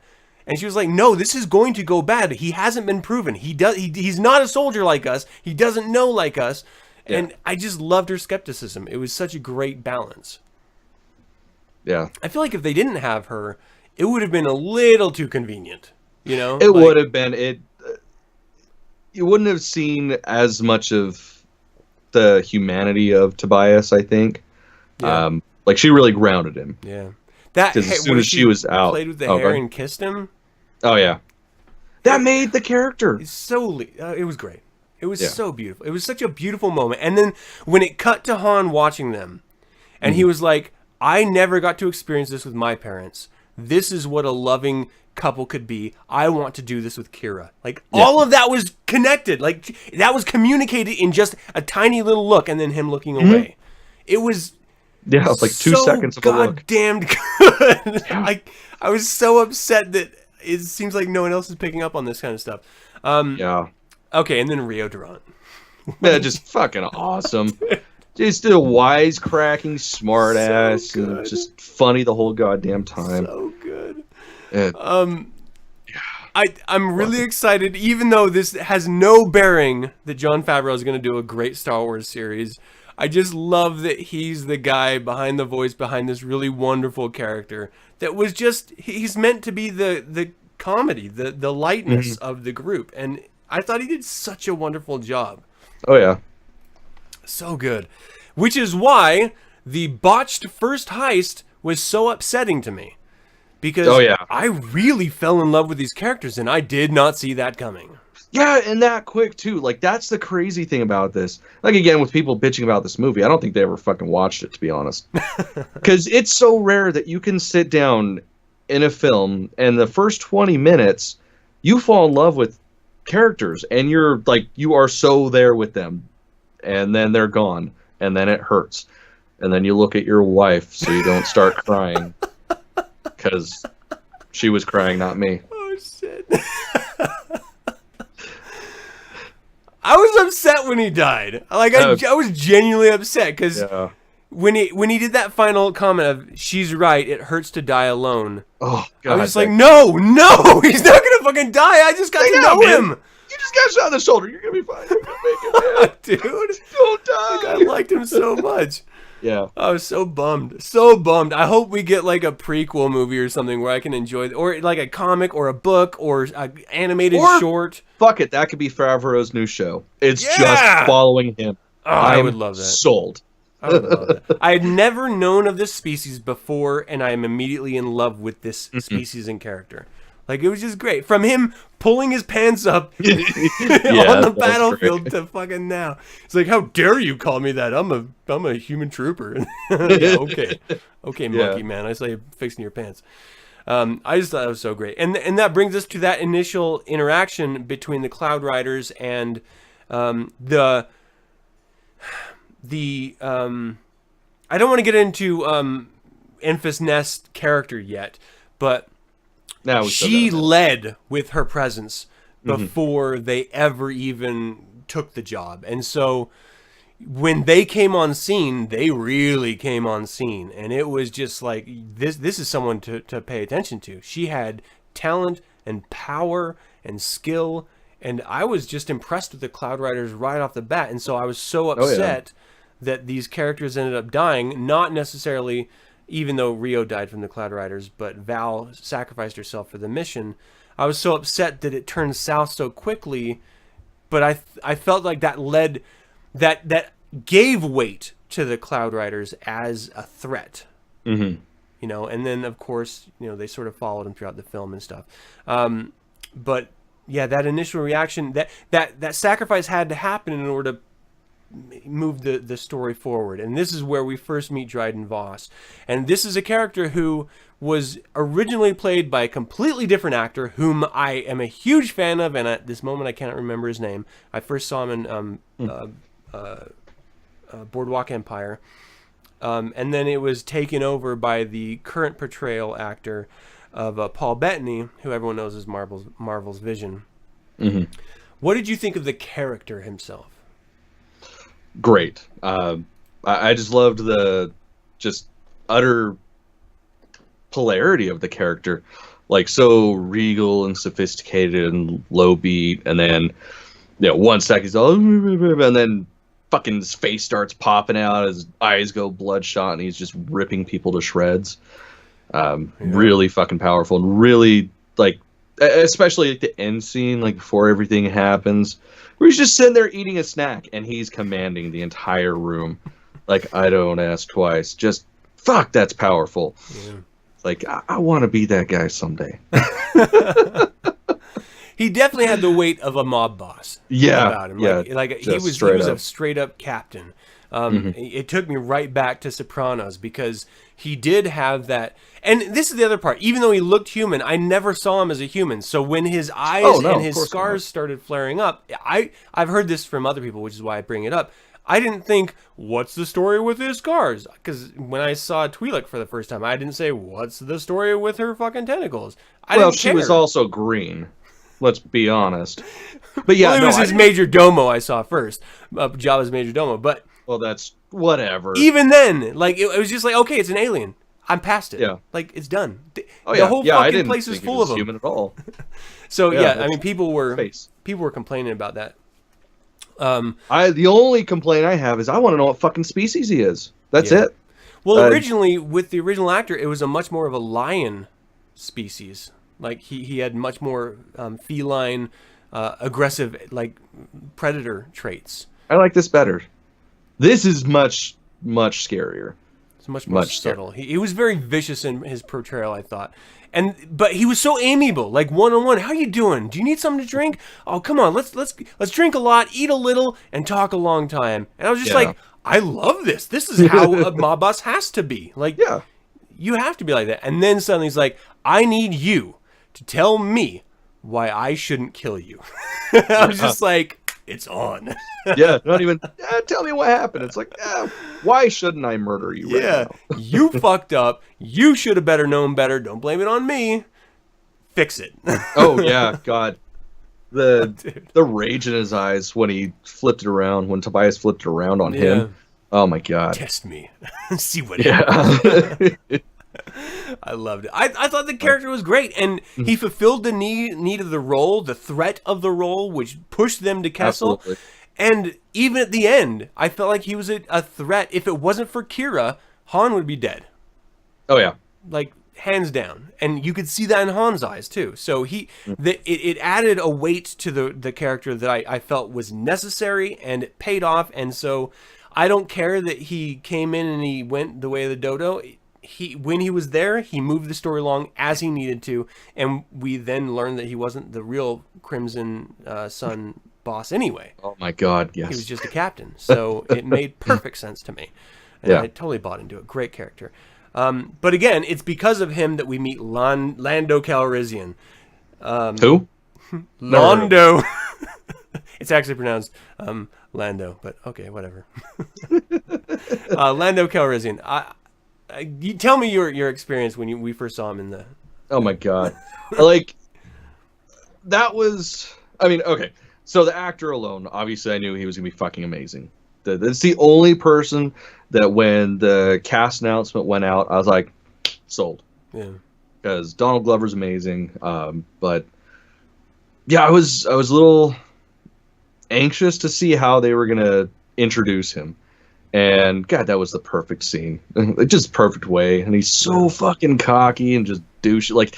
And she was like, no, this is going to go bad. He hasn't been proven. He's not a soldier like us. He doesn't know like us. And I just loved her skepticism. It was such a great balance. Yeah. I feel like if they didn't have her, it would have been a little too convenient. It would have been. You wouldn't have seen as much of the humanity of Tobias, I think. Yeah. Like, she really grounded him. Yeah. That as soon as she was out, played with the hair and kissed him. Oh yeah, that made the character. It was great. It was so beautiful. It was such a beautiful moment. And then when it cut to Han watching them, and he was like, "I never got to experience this with my parents. This is what a loving couple could be. I want to do this with Kira." Like all of that was connected. Like that was communicated in just a tiny little look, and then him looking away. It was. Yeah, it was like 2 seconds of a look. Goddamn good. I was so upset that it seems like no one else is picking up on this kind of stuff. Okay, and then Rio Durant. Yeah, just fucking awesome. Just a wisecracking smartass, and just funny the whole goddamn time. So good. Yeah. I'm really excited, even though this has no bearing that Jon Favreau is going to do a great Star Wars series. I just love that he's the guy behind the voice, behind this really wonderful character that was just, he's meant to be the comedy, the lightness of the group. And I thought he did such a wonderful job. Oh, yeah. So good. Which is why the botched first heist was so upsetting to me. Because I really fell in love with these characters, and I did not see that coming. Yeah, and that quick, too. Like, that's the crazy thing about this. Like, again, with people bitching about this movie, I don't think they ever fucking watched it, to be honest. Because it's so rare that you can sit down in a film, and the first 20 minutes, you fall in love with characters, and you're, like, you are so there with them. And then they're gone, and then it hurts. And then you look at your wife so you don't start crying. Because she was crying, not me. Oh, shit. I was upset when he died. Like I was genuinely upset because when he did that final comment of "she's right, it hurts to die alone." Oh, God, I was like, no, he's not gonna fucking die. I just got to know him. You just got shot in the shoulder. You're gonna be fine. You're gonna make it, man. Dude. Don't die. Like, I liked him so much. Yeah. I was so bummed. So bummed. I hope we get like a prequel movie or something where I can enjoy it. Or like a comic or a book or an animated short. Fuck it. That could be Favreau's new show. It's just following him. Oh, I would love that. Sold. I would love that. I had never known of this species before, and I am immediately in love with this species and character. Like, it was just great. From him pulling his pants up on the battlefield to fucking now. It's like, how dare you call me that? I'm a human trooper. Yeah, okay, monkey man. I saw you fixing your pants. I just thought it was so great. And that brings us to that initial interaction between the Cloud Riders and the I don't want to get into Enfys Nest character yet, but she led with her presence before they ever even took the job. And so when they came on scene, they really came on scene. And it was just like, this is someone to pay attention to. She had talent and power and skill. And I was just impressed with the Cloud Riders right off the bat. And so I was so upset that these characters ended up dying. Not necessarily, even though Rio died from the Cloud Riders, but Val sacrificed herself for the mission. I was so upset that it turned south so quickly. But I felt like that led... That gave weight to the Cloud Riders as a threat. You know, and then, of course, you know, they sort of followed him throughout the film and stuff. But... yeah, that initial reaction, that sacrifice had to happen in order to move the story forward. And this is where we first meet Dryden Voss. And this is a character who was originally played by a completely different actor, whom I am a huge fan of, and at this moment I cannot remember his name. I first saw him in Boardwalk Empire. And then it was taken over by the current portrayal actor of Paul Bettany, who everyone knows as Marvel's Vision. What did you think of the character himself? Great. I just loved the just utter polarity of the character, like so regal and sophisticated and low beat, and then one sec he's all and then fucking his face starts popping out, his eyes go bloodshot, and he's just ripping people to shreds. Really fucking powerful, and really, like, especially like the end scene, like before everything happens, where he's just sitting there eating a snack and he's commanding the entire room. Like, I don't ask twice. Just fuck, that's powerful. Like, I want to be that guy someday. He definitely had the weight of a mob boss. About him. Like he was a straight up captain. It took me right back to Sopranos, because he did have that. And this is the other part. Even though he looked human, I never saw him as a human. So when his eyes and his scars started flaring up, I've heard this from other people, which is why I bring it up. I didn't think, what's the story with his scars? Because when I saw Twi'lek for the first time, I didn't say, what's the story with her fucking tentacles? She was also green. Let's be honest. But yeah, it was his major domo I saw first. Jabba's major domo. But well, that's whatever. Even then, like, it was just like, okay, it's an alien. I'm past it. Like, it's done. The whole fucking place is full of them. Human at all. So I mean, people were complaining about that. The only complaint I have is I want to know what fucking species he is. That's it. Well, originally with the original actor, it was a much more of a lion species. Like he had much more feline, aggressive, like predator traits. I like this better. This is much scarier. It's much more subtle. He was very vicious in his portrayal, I thought. But he was so amiable, like one-on-one. How you doing? Do you need something to drink? Oh, come on, let's drink a lot, eat a little, and talk a long time. And I was just like, I love this. This is how a mob boss has to be. Like, you have to be like that. And then suddenly he's like, I need you to tell me why I shouldn't kill you. I was just like, it's on. Not even tell me what happened. It's like, why shouldn't I murder you right now? You fucked up. You should have known better. Don't blame it on me. Fix it. Oh yeah, God. The rage in his eyes when he flipped it around, when Tobias flipped it around on him. Oh my God. Test me. See what happens. I loved it. I thought the character was great, and he fulfilled the need of the role, the threat of the role, which pushed them to Kessel. Absolutely. And even at the end, I felt like he was a threat. If it wasn't for Kira, Han would be dead. Oh yeah, like hands down. And you could see that in Han's eyes too. So it added a weight to the character that I felt was necessary, and it paid off. And so I don't care that he came in and he went the way of the dodo. When he was there, he moved the story along as he needed to, and we then learned that he wasn't the real Crimson Sun boss anyway. Oh my God, yes. He was just a captain, so it made perfect sense to me, and I totally bought into it. Great character. But again, it's because of him that we meet Lando Calrissian. Who? Lando. It's actually pronounced Lando, but okay, whatever. Lando Calrissian. You tell me your experience when we first saw him in the. Oh my God, like that was. I mean, okay. So the actor alone, obviously, I knew he was gonna be fucking amazing. That's the only person that when the cast announcement went out, I was like, sold. Yeah. Because Donald Glover's amazing, but yeah, I was a little anxious to see how they were gonna introduce him. And God, that was the perfect scene. Just perfect way. And he's so fucking cocky and just douchey. Like,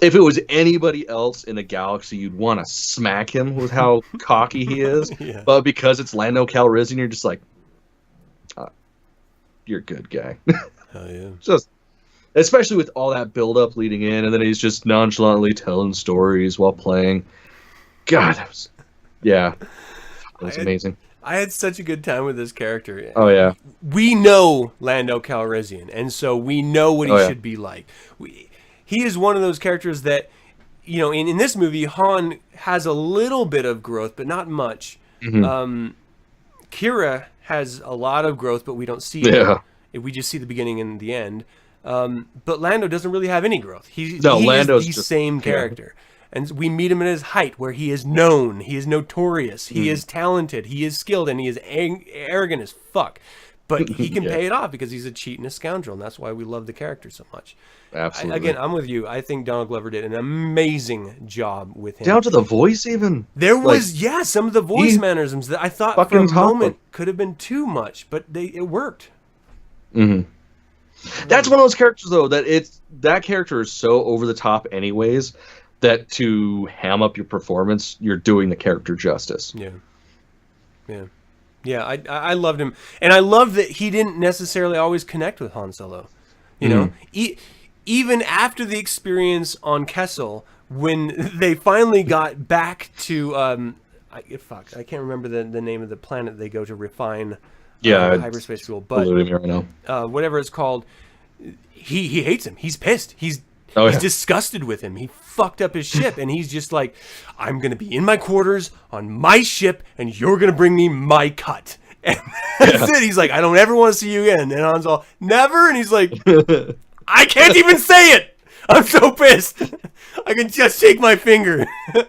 if it was anybody else in the galaxy, you'd want to smack him with how cocky he is. Yeah. But because it's Lando Calrissian, you're just like, you're a good guy. Hell yeah. Just, especially with all that build-up leading in, and then he's just nonchalantly telling stories while playing. God, that was amazing. I had such a good time with this character. Oh, yeah. We know Lando Calrissian, and so we know what he should be like. He is one of those characters that, you know, in this movie, Han has a little bit of growth, but not much. Mm-hmm. Kira has a lot of growth, but we don't see it. We just see the beginning and the end. But Lando doesn't really have any growth. Lando's is the just same character. And we meet him at his height, where he is known, he is notorious, he is talented, he is skilled, and he is arrogant as fuck. But he can pay it off because he's a cheat and a scoundrel, and that's why we love the character so much. Absolutely. Again, I'm with you. I think Donald Glover did an amazing job with him. Down to the voice, even. There was, some of the voice mannerisms that I thought for a moment could have been too much, but it worked. Mm-hmm. That's one of those characters, though, that character is so over the top, anyways, that to ham up your performance, you're doing the character justice. Yeah, I loved him, and I love that he didn't necessarily always connect with Han Solo. You know, even after the experience on Kessel, when they finally got back to I can't remember the name of the planet they go to refine hyperspace fuel, but whatever it's called, he hates him. He's pissed. He's disgusted with him. He fucked up his ship, and he's just like, I'm going to be in my quarters on my ship, and you're going to bring me my cut. And that's it. He's like, I don't ever want to see you again. And Han's all, never? And he's like, I can't even say it. I'm so pissed. I can just shake my finger. It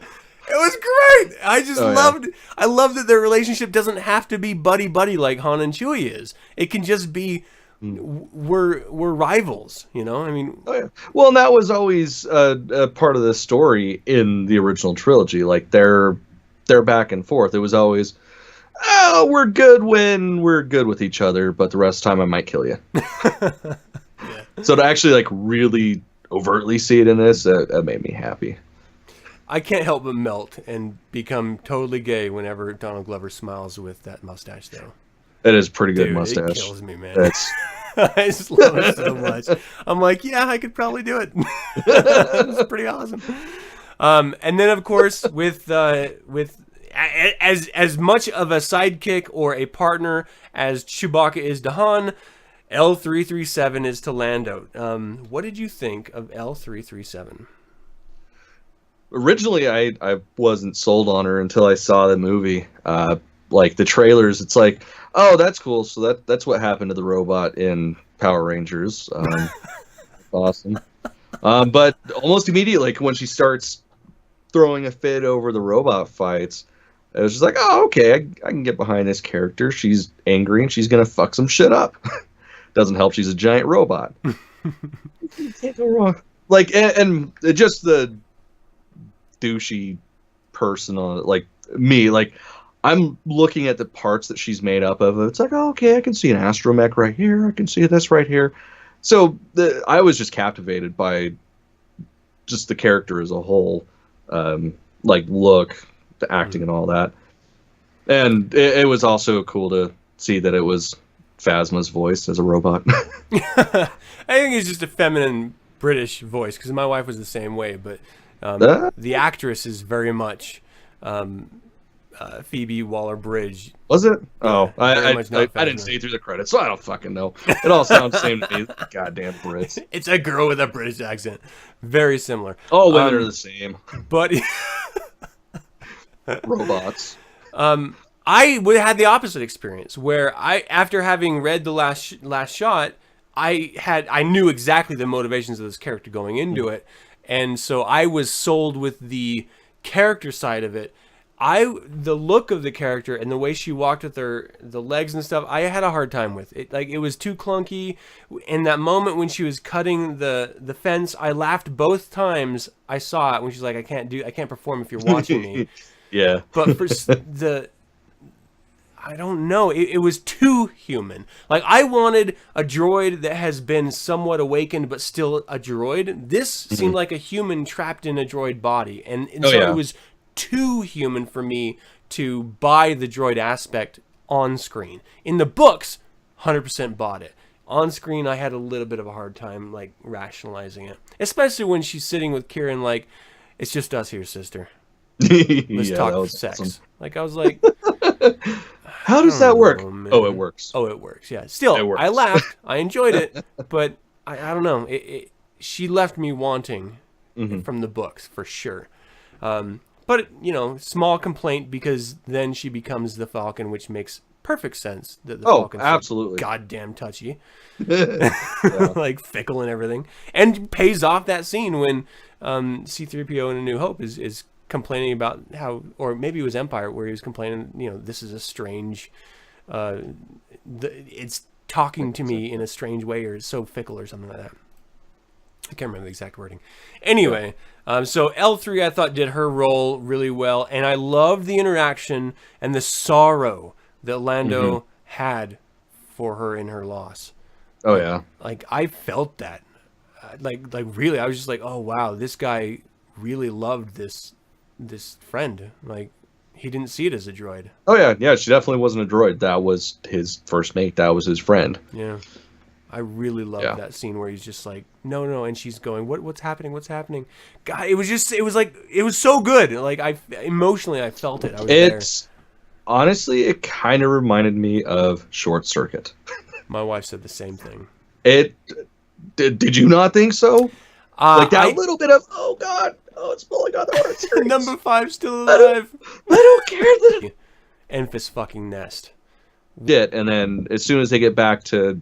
was great. I just loved it. I love that their relationship doesn't have to be buddy-buddy like Han and Chewie is. It can just be, we're rivals, you know? I mean... Well, and that was always a part of the story in the original trilogy. Like, they're back and forth. It was always, we're good when we're good with each other, but the rest of the time I might kill you. So to actually, like, really overtly see it in this, that made me happy. I can't help but melt and become totally gay whenever Donald Glover smiles with that mustache, though. It is a pretty good mustache. It kills me, man. I just love it so much. I'm like, yeah, I could probably do it. It's pretty awesome. And then, of course, with as much of a sidekick or a partner as Chewbacca is to Han, L337 is to Lando. What did you think of L337? Originally, I wasn't sold on her until I saw the movie. Like the trailers, it's like, oh, that's cool. So that's what happened to the robot in Power Rangers. Awesome. But almost immediately, like when she starts throwing a fit over the robot fights, it was just like, oh, okay, I can get behind this character. She's angry and she's gonna fuck some shit up. Doesn't help. She's a giant robot. Can't go wrong. Like, and just the douchey person on it, like me, like. I'm looking at the parts that she's made up of. It's like, oh, okay, I can see an astromech right here. I can see this right here. So I was just captivated by just the character as a whole, like look, the acting and all that. And it was also cool to see that it was Phasma's voice as a robot. I think it's just a feminine British voice because my wife was the same way, but the actress is very much Phoebe Waller-Bridge. Was it? Yeah, I didn't see through the credits, so I don't fucking know. It all sounds the same to me. Goddamn Brits. It's a girl with a British accent. Very similar. All women are the same. But robots. I would have had the opposite experience where after having read the last shot, I knew exactly the motivations of this character going into it, and so I was sold with the character side of it. The look of the character and the way she walked with the legs and stuff, I had a hard time with it. Like, it was too clunky. In that moment when she was cutting the fence, I laughed both times I saw it when she's like, I can't perform if you're watching me. Yeah. But for I don't know. It was too human. Like, I wanted a droid that has been somewhat awakened, but still a droid. This seemed like a human trapped in a droid body. And so it was too human for me to buy the droid aspect on screen. In the books, 100% bought it. On screen, I had a little bit of a hard time, like, rationalizing it. Especially when she's sitting with Kieran, like, it's just us here, sister. Let's talk sex. Awesome. Like, I was like... How does that work? Oh, it works. Oh, it works. Yeah. Still, it works. I laughed. I enjoyed it. But I don't know. She left me wanting from the books, for sure. But, small complaint because then she becomes the Falcon, which makes perfect sense. That the Falcon's absolutely. So goddamn touchy. Like, fickle and everything. And pays off that scene when C-3PO in A New Hope is complaining about how, or maybe it was Empire, where he was complaining, this is a strange, it's talking to me in a strange way, or it's so fickle or something like that. I can't remember the exact wording. Anyway, so L3 I thought did her role really well, and I loved the interaction and the sorrow that Lando had for her in her loss. Oh yeah. Like, I felt that. Like really, I was just like, oh wow, this guy really loved this friend. Like, he didn't see it as a droid. Oh yeah, she definitely wasn't a droid. That was his first mate. That was his friend. Yeah, I really loved that scene where he's just like, no, and she's going, what's happening? God, it was so good. Like, I emotionally felt it. I was there. Honestly, it kind of reminded me of Short Circuit. My wife said the same thing. Did you not think so? Like that little bit of, oh god, it's pulling on the heartstrings. Number 5 still alive. I don't care that. Enfys fucking Nest. And then as soon as they get back to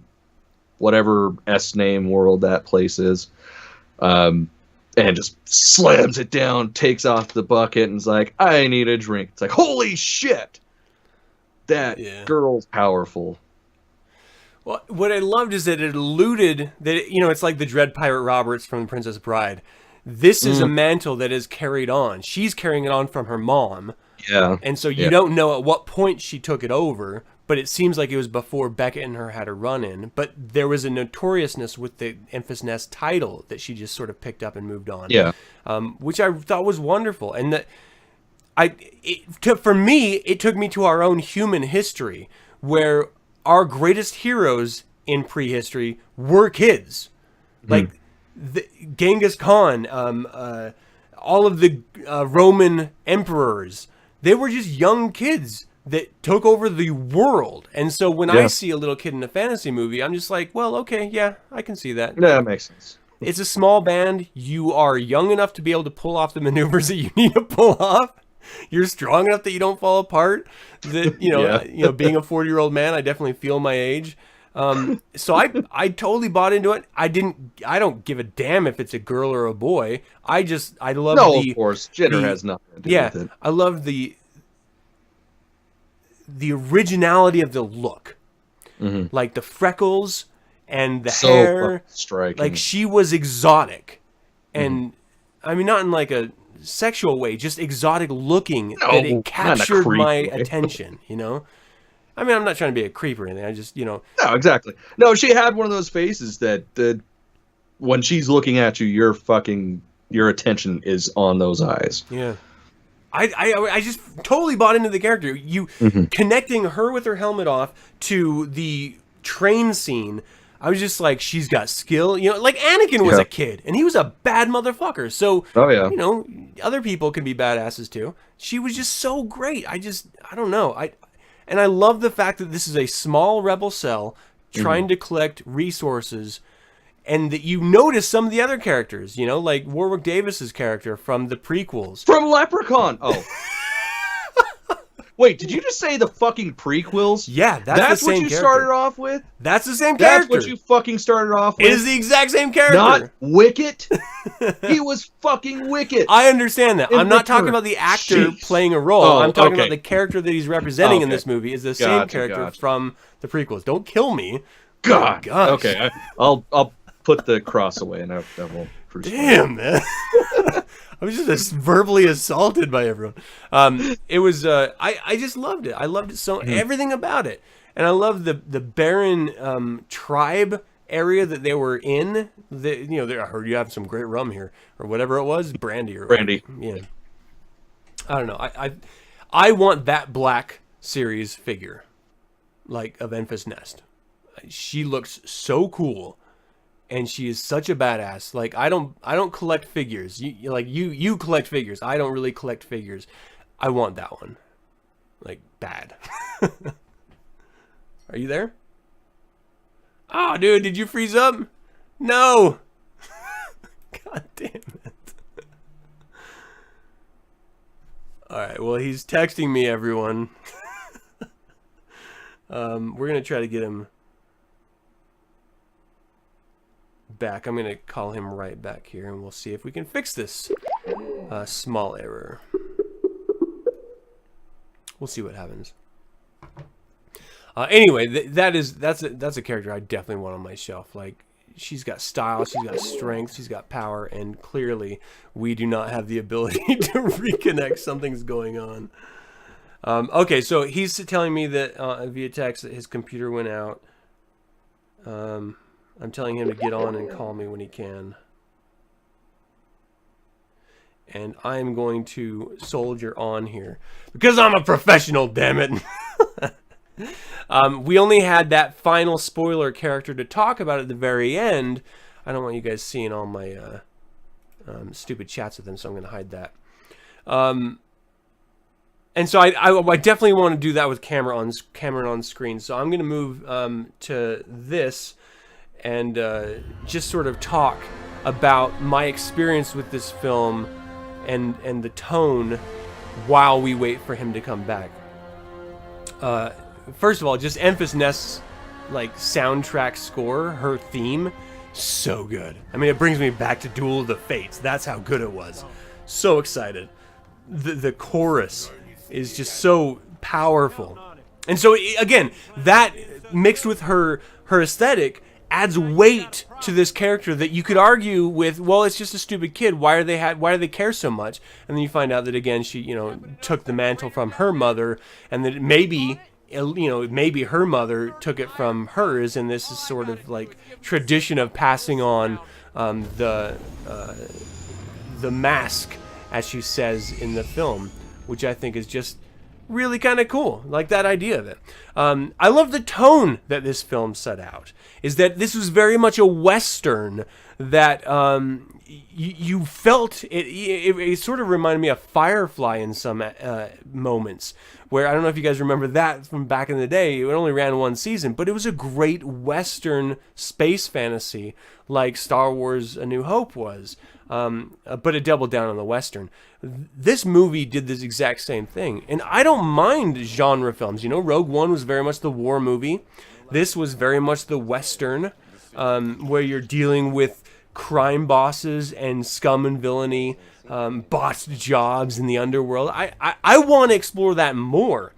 whatever S name world that place is, and just slams it down, takes off the bucket, and is like, I need a drink. It's like, holy shit, that girl's powerful. Well, what I loved is that it alluded that, it's like the Dread Pirate Roberts from The Princess Bride. This is a mantle that is carried on. She's carrying it on from her mom. Yeah. And so you don't know at what point she took it over, but it seems like it was before Beckett and her had a run-in. But there was a notoriousness with the Enfys Nest title that she just sort of picked up and moved on. Yeah. Which I thought was wonderful. And that for me, it took me to our own human history, where our greatest heroes in prehistory were kids. Like Genghis Khan, all of the Roman emperors, they were just young kids that took over the world. And so when I see a little kid in a fantasy movie, I'm just like, well, okay, yeah, I can see that. Yeah, that makes sense. It's a small band. You are young enough to be able to pull off the maneuvers that you need to pull off. You're strong enough that you don't fall apart. That being a 40-year-old man, I definitely feel my age. So I totally bought into it. I don't give a damn if it's a girl or a boy. I love of course, gender has nothing to do with it. I love the originality of the look, like the freckles and the hair. Striking. Like, she was exotic, and I mean, not in like a sexual way, just exotic looking. That it captured my attention. I mean, I'm not trying to be a creep or anything. I just, No, exactly. No, she had one of those faces that when she's looking at you, your attention is on those eyes. Yeah. I just totally bought into the character. You connecting her with her helmet off to the train scene. I was just like, she's got skill. You know, like Anakin was a kid, and he was a bad motherfucker. So, you know, other people can be badasses too. She was just so great. I don't know. And I love the fact that this is a small rebel cell trying to collect resources, and that you notice some of the other characters, you know, like Warwick Davis's character from the prequels. From Leprechaun! Oh. Wait, did you just say the fucking prequels? Yeah, that's the same what you character. started off with? That's the same character. That's what you fucking started off with? It is the exact same character. Not Wicket? He was fucking Wicket. I understand that. I'm not talking about the actor playing a role. I'm talking about the character that he's representing in this movie is the same character from the prequels. Don't kill me. God. Oh, okay, I'll put the cross away and I won't crucify. Damn, man. I was just verbally assaulted by everyone. It was I just loved it. I loved it so everything about it, and I love the barren tribe area that they were in. You know, I heard you have some great rum here or whatever it was, brandy. Yeah. I don't know. I want that black series figure, like of Enfys Nest. She looks so cool. And she is such a badass. Like I don't collect figures. You collect figures. I don't really collect figures. I want that one. Like bad. Are you there? Oh, dude, did you freeze up? No. God damn it. All right. Well, he's texting me, everyone. We're gonna try to get him back. I'm going to call him right back here, and we'll see if we can fix this small error. We'll see what happens. Anyway, that's a character I definitely want on my shelf. Like, she's got style, she's got strength, she's got power, and clearly we do not have the ability to reconnect. Something's going on. Okay, so he's telling me that via text that his computer went out. I'm telling him to get on and call me when he can. And I'm going to soldier on here. Because I'm a professional, damn it. We only had that final spoiler character to talk about at the very end. I don't want you guys seeing all my stupid chats with him, so I'm going to hide that. And so I definitely want to do that with camera on screen. So I'm going to move to this and just sort of talk about my experience with this film and the tone while we wait for him to come back. First of all, just Enfys Nest's like soundtrack score, her theme, so good. I mean, it brings me back to Duel of the Fates. That's how good it was. So excited. The chorus is just so powerful. And so again, that mixed with her aesthetic adds weight to this character that you could argue with, well, it's just a stupid kid. Why do they care so much? And then you find out that again, she, you know, took the mantle from her mother, and that maybe her mother took it from hers, and this is sort of like tradition of passing on the mask, as she says in the film, which I think is just really kind of cool, like that idea of it. I love the tone that this film set out, is that this was very much a Western that you felt, it sort of reminded me of Firefly in some moments, where I don't know if you guys remember that from back in the day. It only ran one season, but it was a great Western space fantasy like Star Wars A New Hope was. But it doubled down on the Western. This movie did this exact same thing. And I don't mind genre films. You know, Rogue One was very much the war movie. This was very much the Western, where you're dealing with crime bosses and scum and villainy, botched jobs in the underworld. I want to explore that more.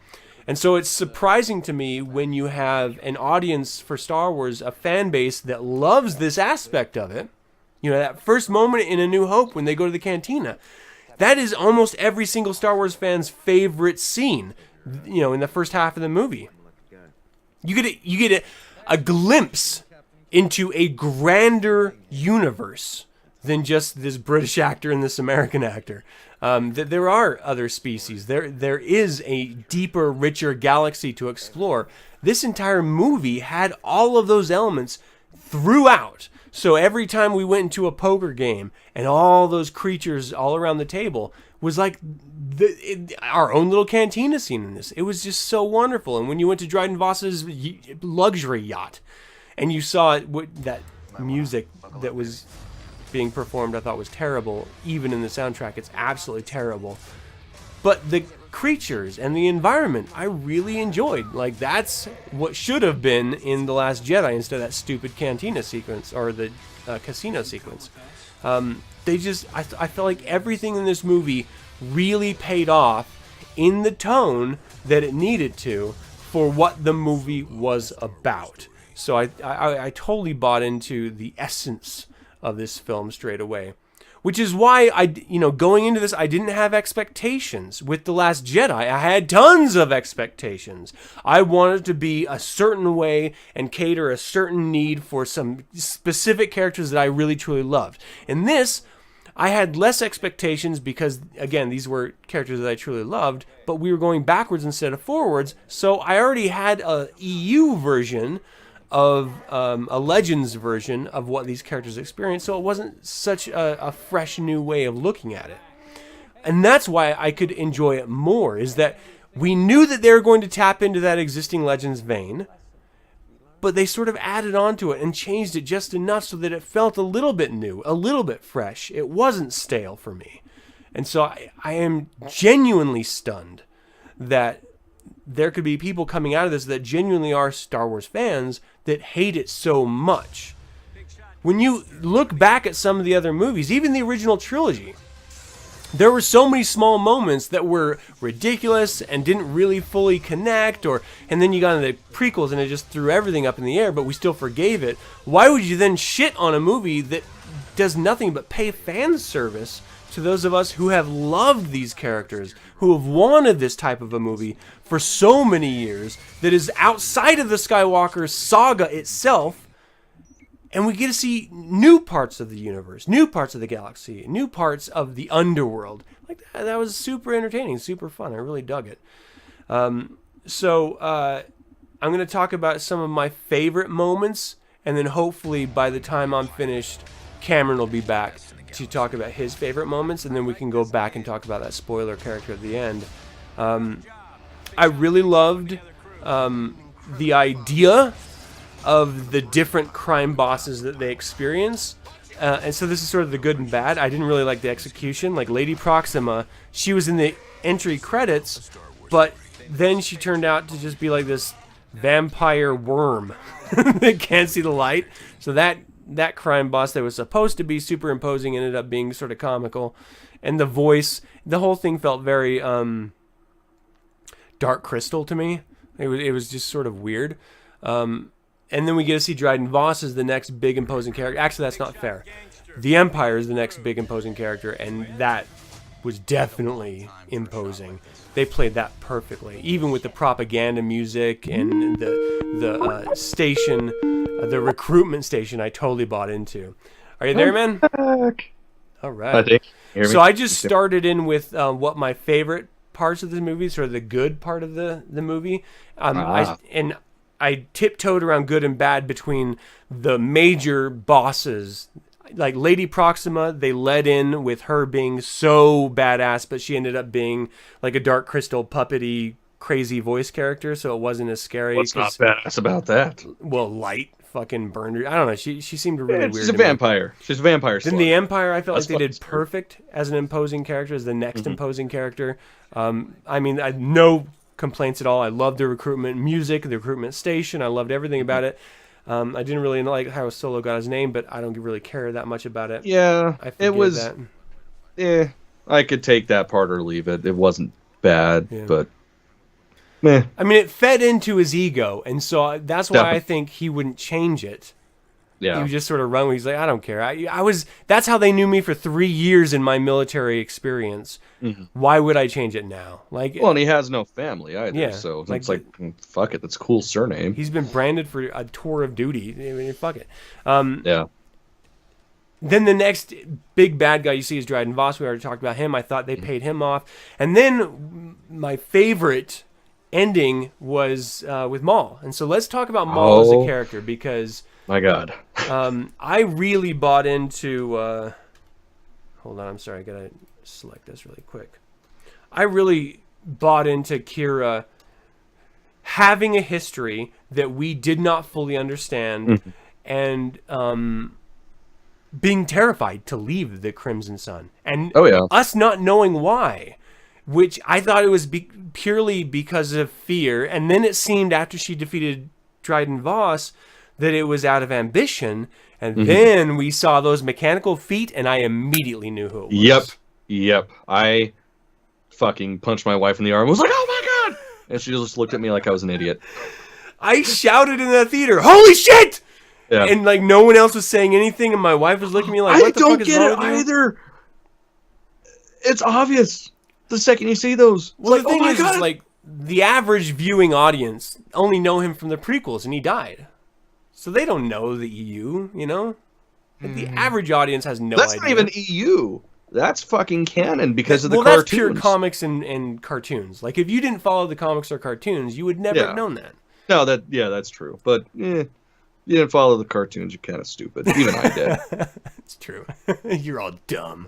And so it's surprising to me when you have an audience for Star Wars, a fan base that loves this aspect of it. You know, that first moment in A New Hope when they go to the cantina, that is almost every single Star Wars fan's favorite scene, you know, in the first half of the movie. You get a glimpse into a grander universe than just this British actor and this American actor. that there are other species. There is a deeper, richer galaxy to explore. This entire movie had all of those elements throughout. So every time we went into a poker game and all those creatures all around the table was like our own little cantina scene in this. It was just so wonderful. And when you went to Dryden Voss's luxury yacht and you saw that music that was being performed, I thought was terrible. Even in the soundtrack, it's absolutely terrible. But the creatures and the environment, I really enjoyed. Like, that's what should have been in The Last Jedi instead of that stupid cantina sequence or the casino sequence. I felt like everything in this movie really paid off in the tone that it needed to for what the movie was about. So I totally bought into the essence of this film straight away. Which is why going into this, I didn't have expectations. With The Last Jedi, I had tons of expectations. I wanted to be a certain way and cater a certain need for some specific characters that I really truly loved. In this, I had less expectations because, again, these were characters that I truly loved, but we were going backwards instead of forwards. So I already had a EU version of a Legends version of what these characters experienced, so it wasn't such a fresh new way of looking at it. And that's why I could enjoy it more, is that we knew that they were going to tap into that existing Legends vein, but they sort of added on to it and changed it just enough so that it felt a little bit new, a little bit fresh. It wasn't stale for me. And so I am genuinely stunned that there could be people coming out of this that genuinely are Star Wars fans that hate it so much. When you look back at some of the other movies, even the original trilogy, there were so many small moments that were ridiculous and didn't really fully connect, and then you got into the prequels and it just threw everything up in the air, but we still forgave it. Why would you then shit on a movie that does nothing but pay fan service to those of us who have loved these characters, who have wanted this type of a movie for so many years, that is outside of the Skywalker saga itself, and we get to see new parts of the universe, new parts of the galaxy, new parts of the underworld. Like that was super entertaining, super fun. I really dug it. So I'm going to talk about some of my favorite moments, and then hopefully by the time I'm finished, Cameron will be back to talk about his favorite moments, and then we can go back and talk about that spoiler character at the end. I really loved the idea of the different crime bosses that they experience. And so this is sort of the good and bad. I didn't really like the execution. Like Lady Proxima, she was in the entry credits, but then she turned out to just be like this vampire worm that can't see the light. So that crime boss that was supposed to be super imposing ended up being sort of comical. And the voice, the whole thing felt very Dark Crystal to me. It was just sort of weird. And then we get to see Dryden Voss as the next big imposing character. Actually, that's not fair. The Empire is the next big imposing character, and that was definitely imposing. They played that perfectly, even with the propaganda music and the station, the recruitment station. I totally bought into. Are you there, man? All right. So I just started in with what my favorite parts of the movie, sort of the good part of the movie. I tiptoed around good and bad between the major bosses. Like Lady Proxima, they led in with her being so badass, but she ended up being like a Dark Crystal puppety, crazy voice character, so it wasn't as scary. What's not badass about that? Well, light fucking burned her. I don't know. She seemed really weird. She's a vampire. She's a vampire. Then the Empire, I felt like they did perfect as an imposing character, as the next imposing character. I mean, I no complaints at all. I loved the recruitment music, the recruitment station. I loved everything about it. I didn't really like how Solo got his name, but I don't really care that much about it. Yeah, it was. That. Yeah, I could take that part or leave it. It wasn't bad, but meh. I mean, it fed into his ego, and so that's why I think he wouldn't change it. Yeah, he would just sort of run. He's like, I don't care. I was. That's how they knew me for 3 years in my military experience. Why would I change it now? Like, well, and he has no family either. Yeah, so it's like, fuck it. That's a cool surname. He's been branded for a tour of duty. I mean, fuck it. Yeah. then the next big bad guy you see is Dryden Voss. We already talked about him. I thought they paid him off. And then my favorite ending was with Maul. And so let's talk about Maul as a character, because my God, I really bought into. Hold on, I'm sorry. I gotta select this really quick. I really bought into Kira having a history that we did not fully understand, and being terrified to leave the Crimson Sun, and us not knowing why, which I thought it was purely because of fear, and then it seemed after she defeated Dryden Voss that it was out of ambition, and then we saw those mechanical feet, and I immediately knew who it was. Yep. I fucking punched my wife in the arm. I was like, oh my God! And she just looked at me like I was an idiot. I shouted in the theater, holy shit! Yeah. And like no one else was saying anything, and my wife was looking at me like, "What the fuck is wrong with you?" I don't get it either. It's obvious the second you see those. Well, the thing is, like the average viewing audience only know him from the prequels, and he died, so they don't know the EU. You know, like, the average audience has no idea. That's not even EU. That's fucking canon because of the cartoons. Well, that's pure comics and cartoons. Like if you didn't follow the comics or cartoons, you would never have known that. No, that's true, but. You didn't follow the cartoons, you're kind of stupid. Even I did. It's true. You're all dumb.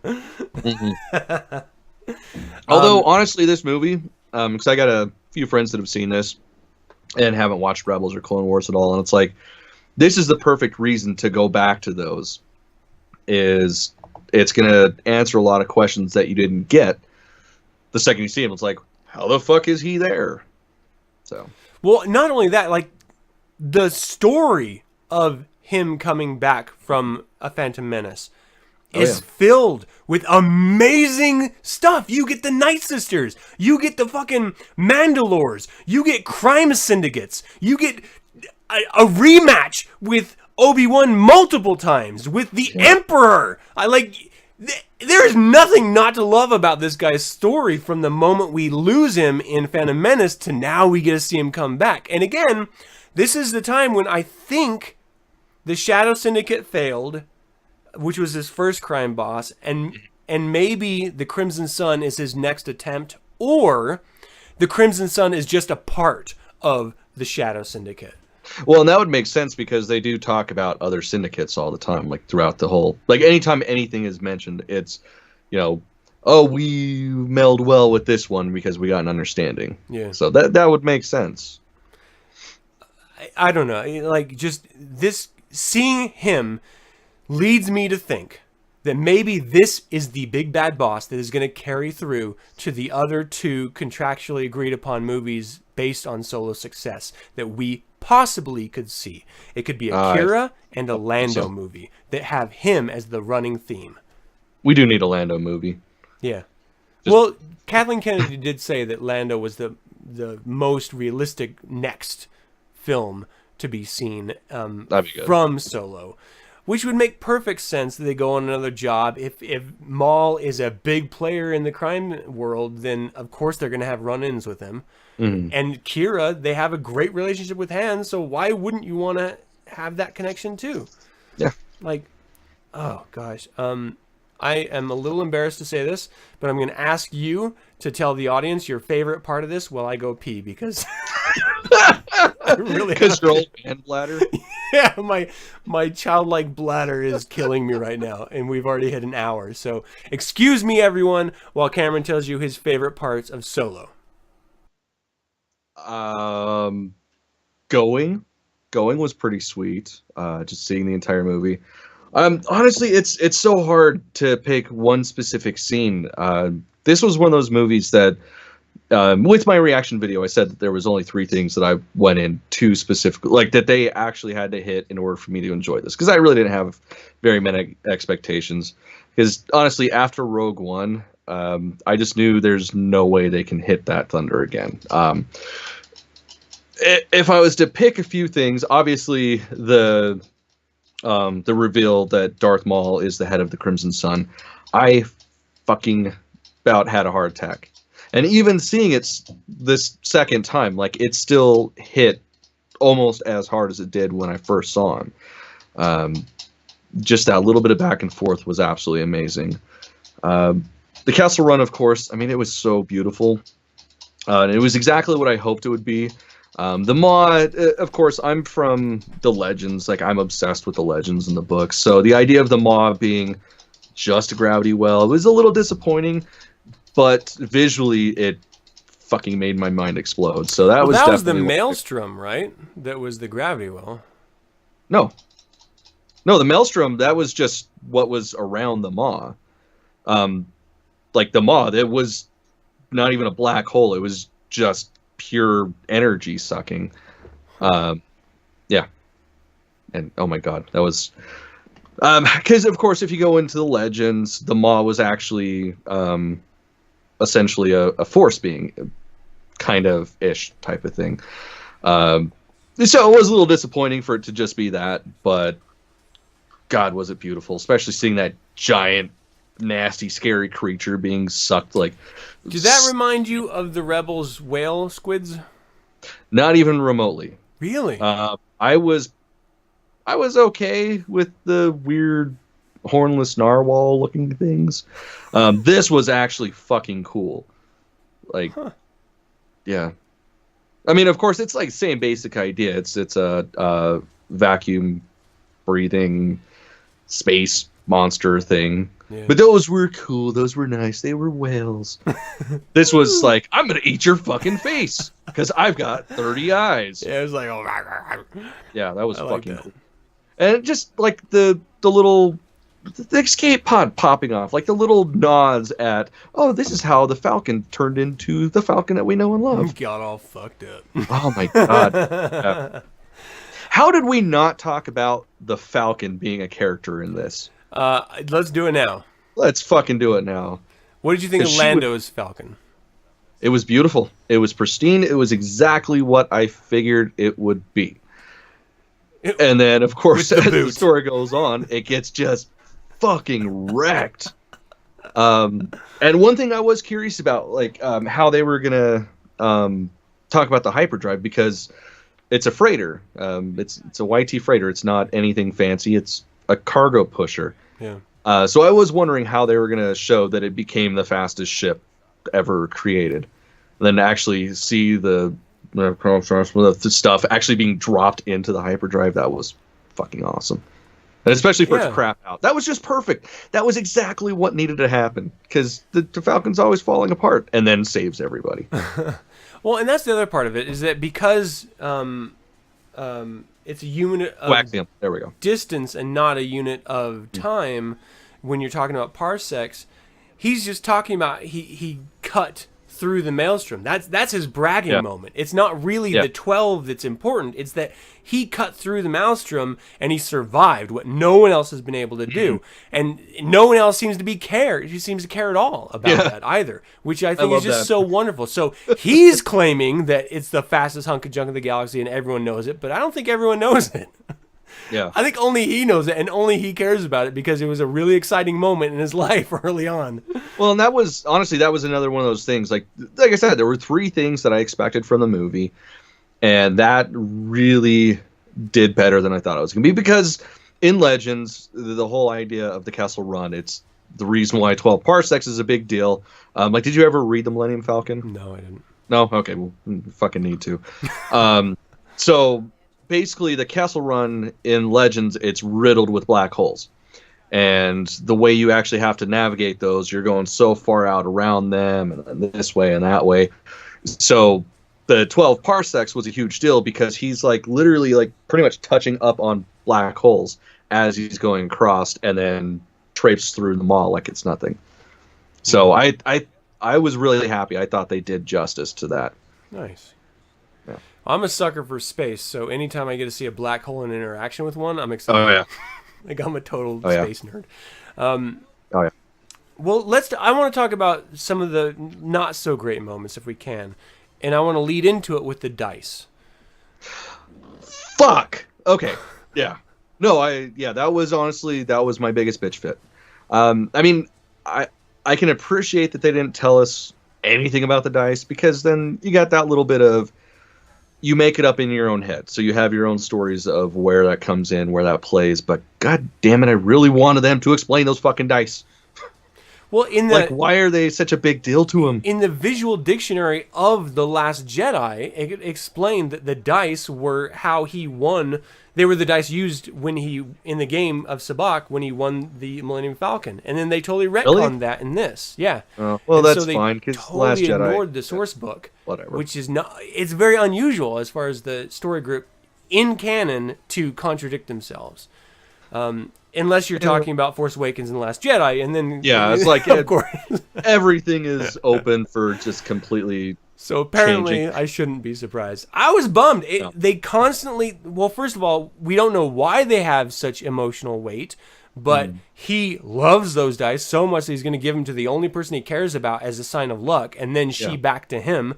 Although, honestly, this movie, because I got a few friends that have seen this and haven't watched Rebels or Clone Wars at all, and it's like, this is the perfect reason to go back to those. It's going to answer a lot of questions that you didn't get the second you see him. It's like, how the fuck is he there? So. Well, not only that, like, the story of him coming back from A Phantom Menace is filled with amazing stuff. You get the Night Sisters. You get the fucking Mandalores. You get crime syndicates. You get a rematch with Obi-Wan multiple times with the Emperor. There is nothing not to love about this guy's story from the moment we lose him in Phantom Menace to now we get to see him come back. And again, this is the time when I think the Shadow Syndicate failed, which was his first crime boss, and maybe the Crimson Sun is his next attempt, or the Crimson Sun is just a part of the Shadow Syndicate. Well, and that would make sense because they do talk about other syndicates all the time, like throughout the whole... Like, anytime anything is mentioned, it's, you know, oh, we meld well with this one because we got an understanding. Yeah. So that would make sense. I don't know. Like, just this... Seeing him leads me to think that maybe this is the big bad boss that is going to carry through to the other two contractually agreed upon movies based on Solo's success that we possibly could see. It could be a Kira and a Lando movie that have him as the running theme. We do need a Lando movie. Yeah. Well, Kathleen Kennedy did say that Lando was the most realistic next film to be seen from Solo, which would make perfect sense that they go on another job. If Maul is a big player in the crime world, then of course they're going to have run-ins with him. And Kira, they have a great relationship with Han, so why wouldn't you want to have that connection too? Yeah. Like, oh gosh. I am a little embarrassed to say this, but I'm going to ask you to tell the audience your favorite part of this while I go pee, because because your old man bladder. Yeah, my childlike bladder is killing me right now, and we've already hit an hour. So excuse me, everyone, while Cameron tells you his favorite parts of Solo. Going was pretty sweet. Just seeing the entire movie. Honestly, it's so hard to pick one specific scene. This was one of those movies that, with my reaction video, I said that there was only 3 things that I went into specifically, like that they actually had to hit in order for me to enjoy this, because I really didn't have very many expectations. Because honestly, after Rogue One, I just knew there's no way they can hit that thunder again. If I was to pick a few things, obviously the reveal that Darth Maul is the head of the Crimson Sun, I fucking about had a heart attack. And even seeing it this second time, like, it still hit almost as hard as it did when I first saw him. just that little bit of back and forth was absolutely amazing. The castle run, of course, I mean, it was so beautiful. And it was exactly what I hoped it would be. The mod, of course, I'm from the Legends. Like, I'm obsessed with the Legends in the books. So the idea of the mod being just a gravity well was a little disappointing, but visually it fucking made my mind explode. So that was the definitely Maelstrom, right? That was the gravity well. No, the Maelstrom, that was just what was around the maw. Like the maw, it was not even a black hole. It was just pure energy sucking. Yeah. And oh my god, that was because of course if you go into the Legends, the maw was actually essentially a force being, kind of ish type of thing. So it was a little disappointing for it to just be that, but god, was it beautiful, especially seeing that giant nasty scary creature being sucked. Like, did that remind you of the Rebels whale squids? Not even remotely. Really? I was okay with the weird hornless narwhal looking things. This was actually fucking cool. Like, yeah. I mean, of course, it's like same basic idea. It's a vacuum breathing space monster thing. Yeah. But those were cool. Those were nice. They were whales. This was like, I'm going to eat your fucking face because I've got 30 eyes. Yeah, it was like, oh. Yeah, that was fucking cool. And just like the little the escape pod popping off, like the little nods at, oh, this is how the Falcon turned into the Falcon that we know and love. Got all fucked up. Oh my god. Yeah. How did we not talk about the Falcon being a character in this? Let's do it now. Let's fucking do it now. What did you think of Lando's Falcon? It was beautiful. It was pristine. It was exactly what I figured it would be. And then, of course, as the story goes on, it gets just fucking wrecked. And one thing I was curious about, like, how they were gonna talk about the hyperdrive, because it's a freighter. It's a YT freighter. It's not anything fancy. It's a cargo pusher. Yeah. So I was wondering how they were gonna show that it became the fastest ship ever created, and then actually see the stuff actually being dropped into the hyperdrive. That was fucking awesome. And especially for its crap out. That was just perfect. That was exactly what needed to happen, because the Falcon's always falling apart and then saves everybody. Well, and that's the other part of it, is that because it's a unit of there we go. distance and not a unit of time, when you're talking about parsecs, he's just talking about he cut through the maelstrom. That's his bragging moment. It's not really the 12 that's important. It's that he cut through the maelstrom and he survived what no one else has been able to do. And no one else seems to care at all about that either, which I think is just so wonderful. So he's claiming that it's the fastest hunk of junk in the galaxy and everyone knows it, but I don't think everyone knows it. Yeah, I think only he knows it, and only he cares about it, because it was a really exciting moment in his life early on. Well, and that was another one of those things. Like I said, there were 3 things that I expected from the movie, and that really did better than I thought it was going to be. Because in Legends, the whole idea of the Castle Run, it's the reason why 12 parsecs is a big deal. Like, did you ever read the Millennium Falcon? No, I didn't. No? Okay, well, fucking need to. So basically, the Castle Run in Legends, it's riddled with black holes. And the way you actually have to navigate those, you're going so far out around them, and this way and that way. So the 12 parsecs was a huge deal, because he's like literally like pretty much touching up on black holes as he's going across, and then traipses through the mall like it's nothing. So I was really happy. I thought they did justice to that. Nice. I'm a sucker for space, so anytime I get to see a black hole in interaction with one, I'm excited. Oh, yeah. Like, I'm a total space nerd. Oh, yeah. Well, I want to talk about some of the not-so-great moments, if we can. And I want to lead into it with the dice. Fuck! Okay. Yeah. No, that was my biggest bitch fit. I mean, I can appreciate that they didn't tell us anything about the dice, because then you got that little bit of, you make it up in your own head. So you have your own stories of where that comes in, where that plays. But god damn it, I really wanted them to explain those fucking dice. Well, in the Like, why are they such a big deal to him? in the visual dictionary of The Last Jedi, it explained that the dice were how he won. They were the dice used when he in the game of Sabacc when he won the Millennium Falcon, and then they totally retconned that in this. Yeah. Well, And that's so they fine because totally Last Jedi ignored the source book, whatever. which is not. It's very unusual as far as the story group in canon to contradict themselves. Unless you're talking about Force Awakens and The Last Jedi, and then Yeah, it's like of course. everything is open for just completely. So apparently, changing. I shouldn't be surprised. I was bummed. No. They constantly. Well, first of all, we don't know why they have such emotional weight, but he loves those dice so much that he's going to give them to the only person he cares about as a sign of luck, and then she back to him.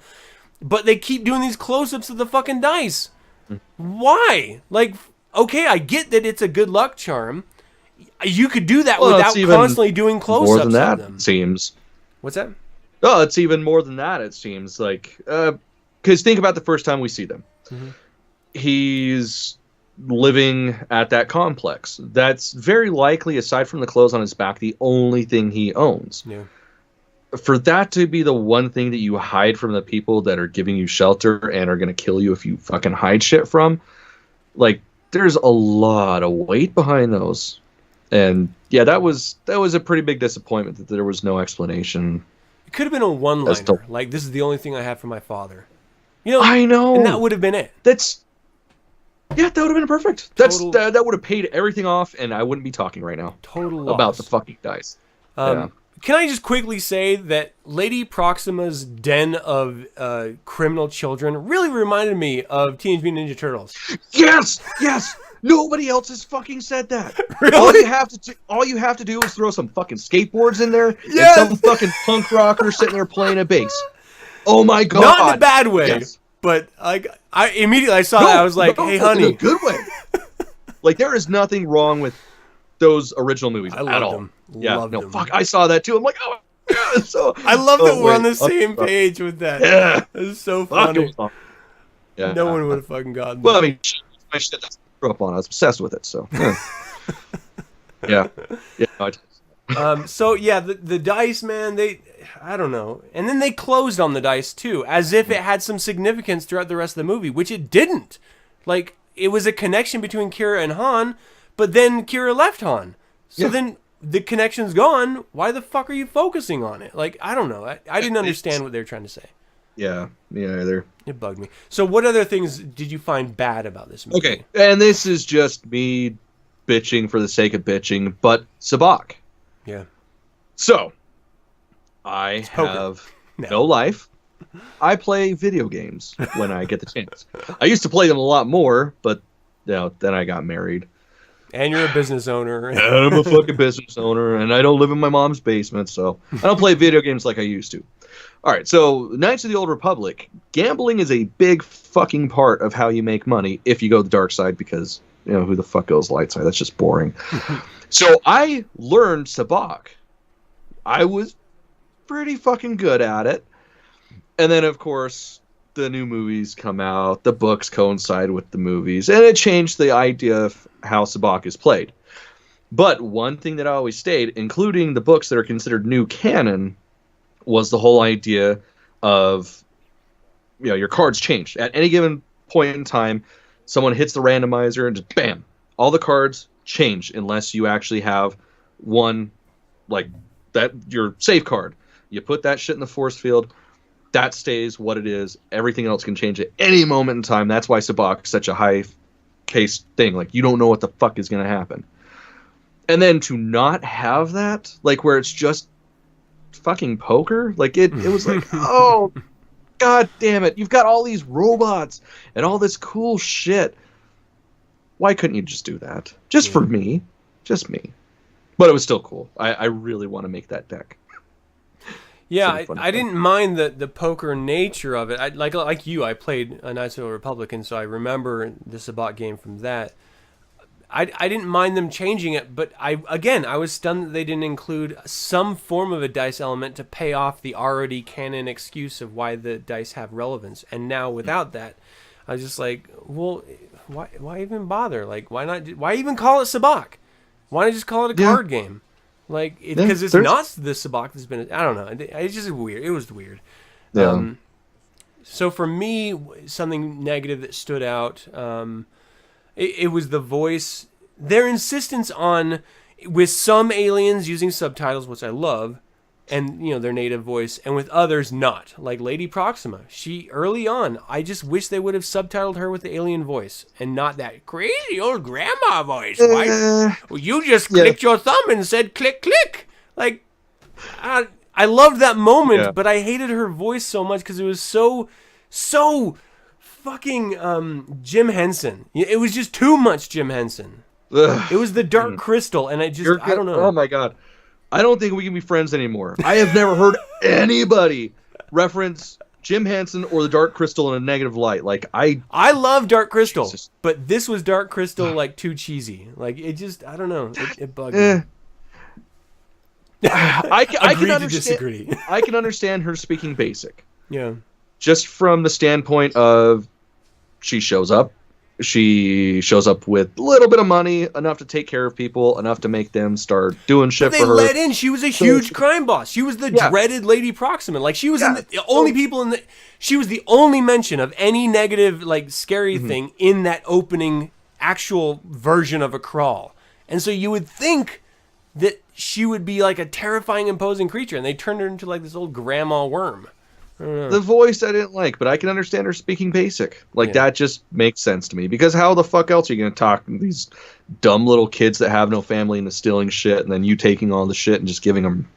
But they keep doing these close-ups of the fucking dice. Why? Like, okay, I get that it's a good luck charm. You could do that without constantly doing close-ups more than that, of them. it seems. What's that? Oh, it's even more than that, it seems. Like, because think about the first time we see them. He's living at that complex. That's very likely, aside from the clothes on his back, the only thing he owns. Yeah. For that to be the one thing that you hide from the people that are giving you shelter and are going to kill you if you fucking hide shit from, like, there's a lot of weight behind those. And yeah, that was a pretty big disappointment that there was no explanation. It could have been a one-liner, like, this is the only thing I have for my father. You know, I know. And that would have been it. Yeah, that would have been perfect. That would have paid everything off, and I wouldn't be talking right now about the fucking dice. Can I just quickly say that Lady Proxima's den of criminal children really reminded me of Teenage Mutant Ninja Turtles? Yes! Nobody else has fucking said that. Really? All you have to do is throw some fucking skateboards in there Yes! and some fucking punk rocker sitting there playing a bass. Oh my god! Not in a bad way, yes. but like I immediately saw that I was like, "Hey, honey," in a good way. Like, there is nothing wrong with those original movies I at loved all. them. Yeah, Loved no, them. fuck. I saw that too. I'm like, oh, yeah. So I love that we're on the wait, same page with that. Yeah, It's so funny. Yeah, No one would have fucking gotten Well, I that. mean, my shit that I grew up on. I was obsessed with it. So yeah. So yeah, the dice, man, I don't know. And then they closed on the dice too, as if it had some significance throughout the rest of the movie, which it didn't. Like, it was a connection between Kira and Han, but then Kira left Han. So then the connection's gone. Why the fuck are you focusing on it? Like, I don't know. I didn't understand what they were trying to say. Yeah, me either. It bugged me. So what other things did you find bad about this movie? Okay, and this is just me bitching for the sake of bitching, but Sabacc. Yeah. So, I have no life. I play video games when I get the chance. I used to play them a lot more, but then I got married. And you're a business owner. And I'm a fucking business owner, and I don't live in my mom's basement, so I don't play video games like I used to. All right, so Knights of the Old Republic. Gambling is a big fucking part of how you make money if you go the dark side, because, who the fuck goes light side? That's just boring. So I learned Sabacc. I was pretty fucking good at it. And then, of course, the new movies come out. The books coincide with the movies. And it changed the idea of how Sabacc is played. But one thing that always stayed, including the books that are considered new canon, was the whole idea of, your cards changed. At any given point in time, someone hits the randomizer and just bam, all the cards change unless you actually have one, like, that, your save card. You put that shit in the force field. That stays what it is. Everything else can change at any moment in time. That's why Sabacc is such a high case thing. Like, you don't know what the fuck is going to happen. And then to not have that, like, where it's just fucking poker, like, it was like, oh, god damn it. You've got all these robots and all this cool shit. Why couldn't you just do that? Just for me. Just me. But it was still cool. I really want to make that deck. Yeah, I didn't mind the poker nature of it. Like you, I played a Knights of the Republic, and so I remember the Sabacc game from that. I didn't mind them changing it, but I was stunned that they didn't include some form of a dice element to pay off the already canon excuse of why the dice have relevance. And now without that, I was just like, well, why even bother? Like, why not? Why even call it Sabacc? Why not just call it a card game? Like, because it's not the Sabacc that's been. I don't know. It's just weird. It was weird. Yeah. So for me, something negative that stood out, it was the voice. Their insistence on, with some aliens using subtitles, which I love, and their native voice, and with others not. Like Lady Proxima, she early on, I just wish they would have subtitled her with the alien voice and not that crazy old grandma voice. Why? You just clicked your thumb and said click click. Like, I loved that moment, but I hated her voice so much because it was so fucking Jim Henson. It was just too much Jim Henson. Ugh. It was the Dark Crystal, and I don't know. Oh my god. I don't think we can be friends anymore. I have never heard anybody reference Jim Henson or the Dark Crystal in a negative light. Like, I love Dark Crystal, Jesus. But this was Dark Crystal like too cheesy. Like, it just, I don't know. It bugged me. I can understand. Disagree. I can understand her speaking basic. Yeah. Just from the standpoint of she shows up with a little bit of money, enough to take care of people, enough to make them start doing shit for her. They let in. She was a huge crime boss. She was the dreaded Lady Proxima. Like, she was the only people in the. She was the only mention of any negative, like, scary thing in that opening actual version of a crawl. And so you would think that she would be like a terrifying, imposing creature, and they turned her into like this old grandma worm. The voice I didn't like, but I can understand her speaking basic. Like, that just makes sense to me. Because how the fuck else are you going to talk to these dumb little kids that have no family and instilling shit, and then you taking all the shit and just giving them,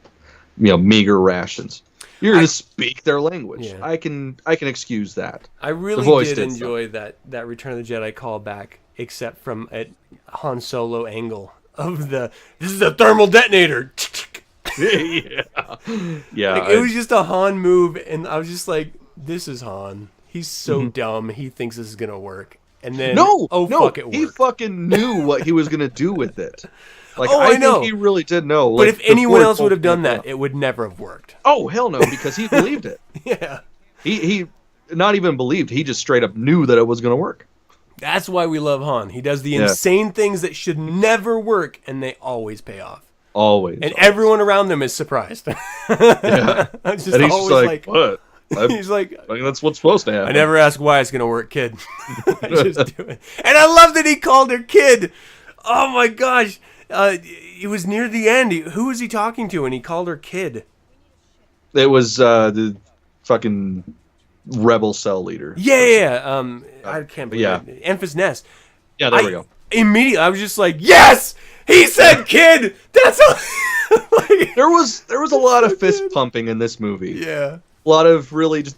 meager rations? You're going to speak their language. Yeah. I can excuse that. I really did enjoy that Return of the Jedi callback, except from a Han Solo angle of this is a thermal detonator. Yeah. Like, it was just a Han move, and I was just like, this is Han. He's so dumb. He thinks this is going to work. And then, fuck, it worked. He fucking knew what he was going to do with it. Like, I know. Think he really did know. But if anyone else would have done that, it would never have worked. Oh, hell no, because he believed it. Yeah. He not even believed. He just straight up knew that it was going to work. That's why we love Han. He does the insane things that should never work, and they always pay off. Always. And everyone around them is surprised. Yeah. And he's always like, what? He's like, that's what's supposed to happen. I never ask why it's going to work, kid. I just do it. And I love that he called her kid. Oh my gosh. It was near the end. Who was he talking to when he called her kid? It was the fucking rebel cell leader. Yeah. I can't believe it. Enfys Nest. Yeah, there we go. Immediately, I was just like, yes! He said kid! That's like, there was a lot of fist pumping in this movie. Yeah. A lot of really just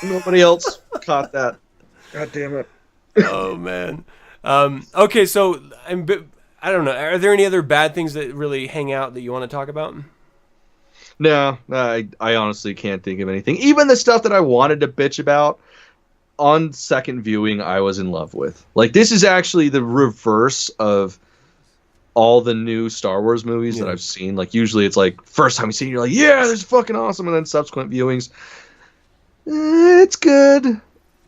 nobody else caught that. God damn it. Oh man. Okay, so I don't know. Are there any other bad things that really hang out that you want to talk about? No, I honestly can't think of anything. Even the stuff that I wanted to bitch about, on second viewing, I was in love with. Like, this is actually the reverse of all the new Star Wars movies that I've seen. Like, usually it's like, first time you see it, you're like, yeah, this is fucking awesome. And then subsequent viewings, it's good.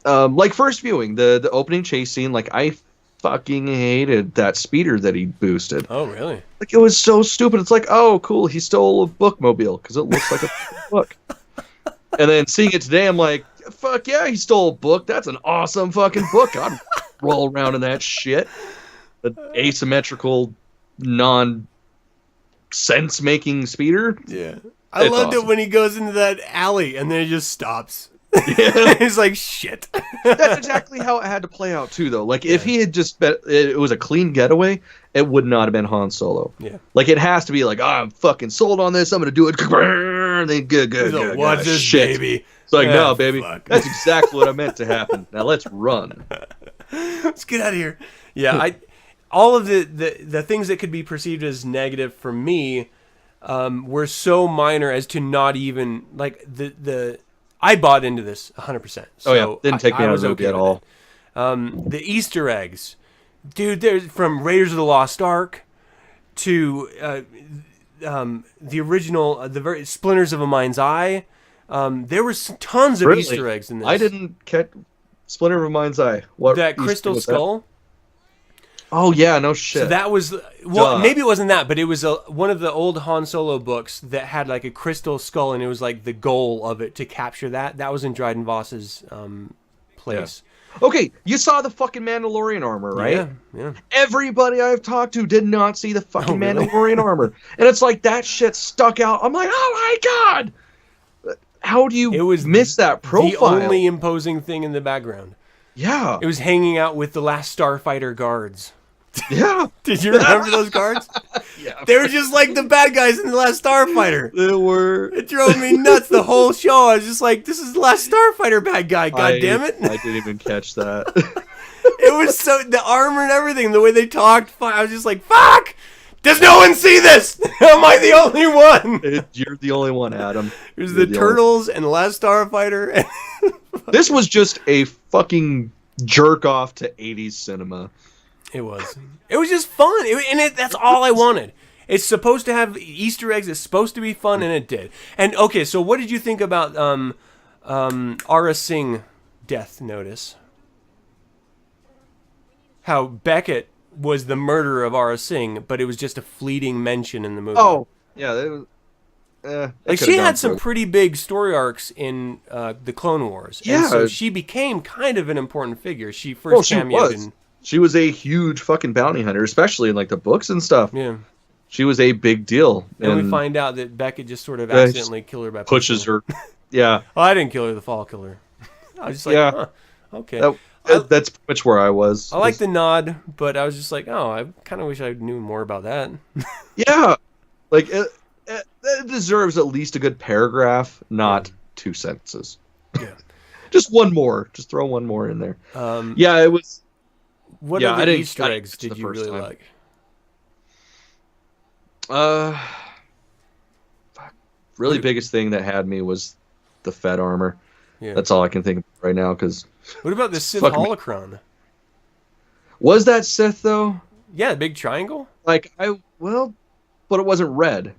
Like, first viewing, the opening chase scene, like, I fucking hated that speeder that he boosted. Oh, really? Like, it was so stupid. It's like, oh, cool, he stole a bookmobile because it looks like a book. And then seeing it today, I'm like, fuck yeah, he stole a book. That's an awesome fucking book. I'd roll around in that shit. The asymmetrical, non-sense-making speeder. Yeah. I loved it when he goes into that alley and then he just stops. Yeah. He's like, shit. That's exactly how it had to play out, too, though. Like, if he had just it was a clean getaway, it would not have been Han Solo. Yeah. Like, it has to be like, I'm fucking sold on this. I'm going to do it. And then good. Watch this, shit. Baby. It's like, no, baby. Fuck. That's exactly what I meant to happen. Now let's run. Let's get out of here. Yeah, all of the things that could be perceived as negative for me were so minor as to not even, like, I bought into this 100%. So yeah, didn't take me out of the movie at all. The Easter eggs. Dude, there's from Raiders of the Lost Ark to the original, the very Splinters of a Mind's Eye. There were tons of Easter eggs in this. I didn't Splinter of a Mind's Eye. What that Easter crystal was that? skull. Oh yeah, no shit. So that was, well, Duh. maybe it wasn't that, but it was one of the old Han Solo books that had like a crystal skull, and it was like the goal of it to capture that. That was in Dryden Voss's place. Okay, you saw the fucking Mandalorian armor, right? Yeah, yeah. Everybody I've talked to did not see the fucking really? Mandalorian armor. And it's like that shit stuck out. I'm like, oh my god! How do you miss that profile? The only imposing thing in the background. Yeah. It was hanging out with the last Starfighter guards. Yeah. Did you remember those guards? Yeah. They were just like the bad guys in the last Starfighter. They were. It drove me nuts the whole show. I was just like, this is the last Starfighter bad guy. God damn it. I didn't even catch that. It was so, the armor and everything, the way they talked, I was just like, fuck! Does no one see this? Am I the only one? You're the only one, Adam. It was the Turtles and the last Starfighter. This was just a fucking jerk off to 80s cinema. It was. It was just fun. That's all I wanted. It's supposed to have Easter eggs. It's supposed to be fun, and it did. And, okay, so what did you think about Ara Singh death notice? How Beckett was the murderer of Ara Singh, but it was just a fleeting mention in the movie. Oh, yeah. It was, like, she had some pretty big story arcs in the Clone Wars. Yeah. And so she became kind of an important figure. She first cameoed in... She was a huge fucking bounty hunter, especially in like the books and stuff. Yeah. She was a big deal. And we find out that Beckett just sort of accidentally killed her by pushes her. Yeah. Oh, I didn't kill her, the fall killer. I was just like, huh, okay. That's pretty much where I was. I like the nod, but I was just like, oh, I kind of wish I knew more about that. Yeah. Like, it deserves at least a good paragraph, not 2 sentences. Yeah. Just one more. Just throw one more in there. Yeah, it was... What other Easter eggs did you really like? Really biggest thing that had me was the Fed armor. Yeah. That's all I can think of right now. Because what about the Sith holocron? Was that Sith though? Yeah, the big triangle. Like but it wasn't red.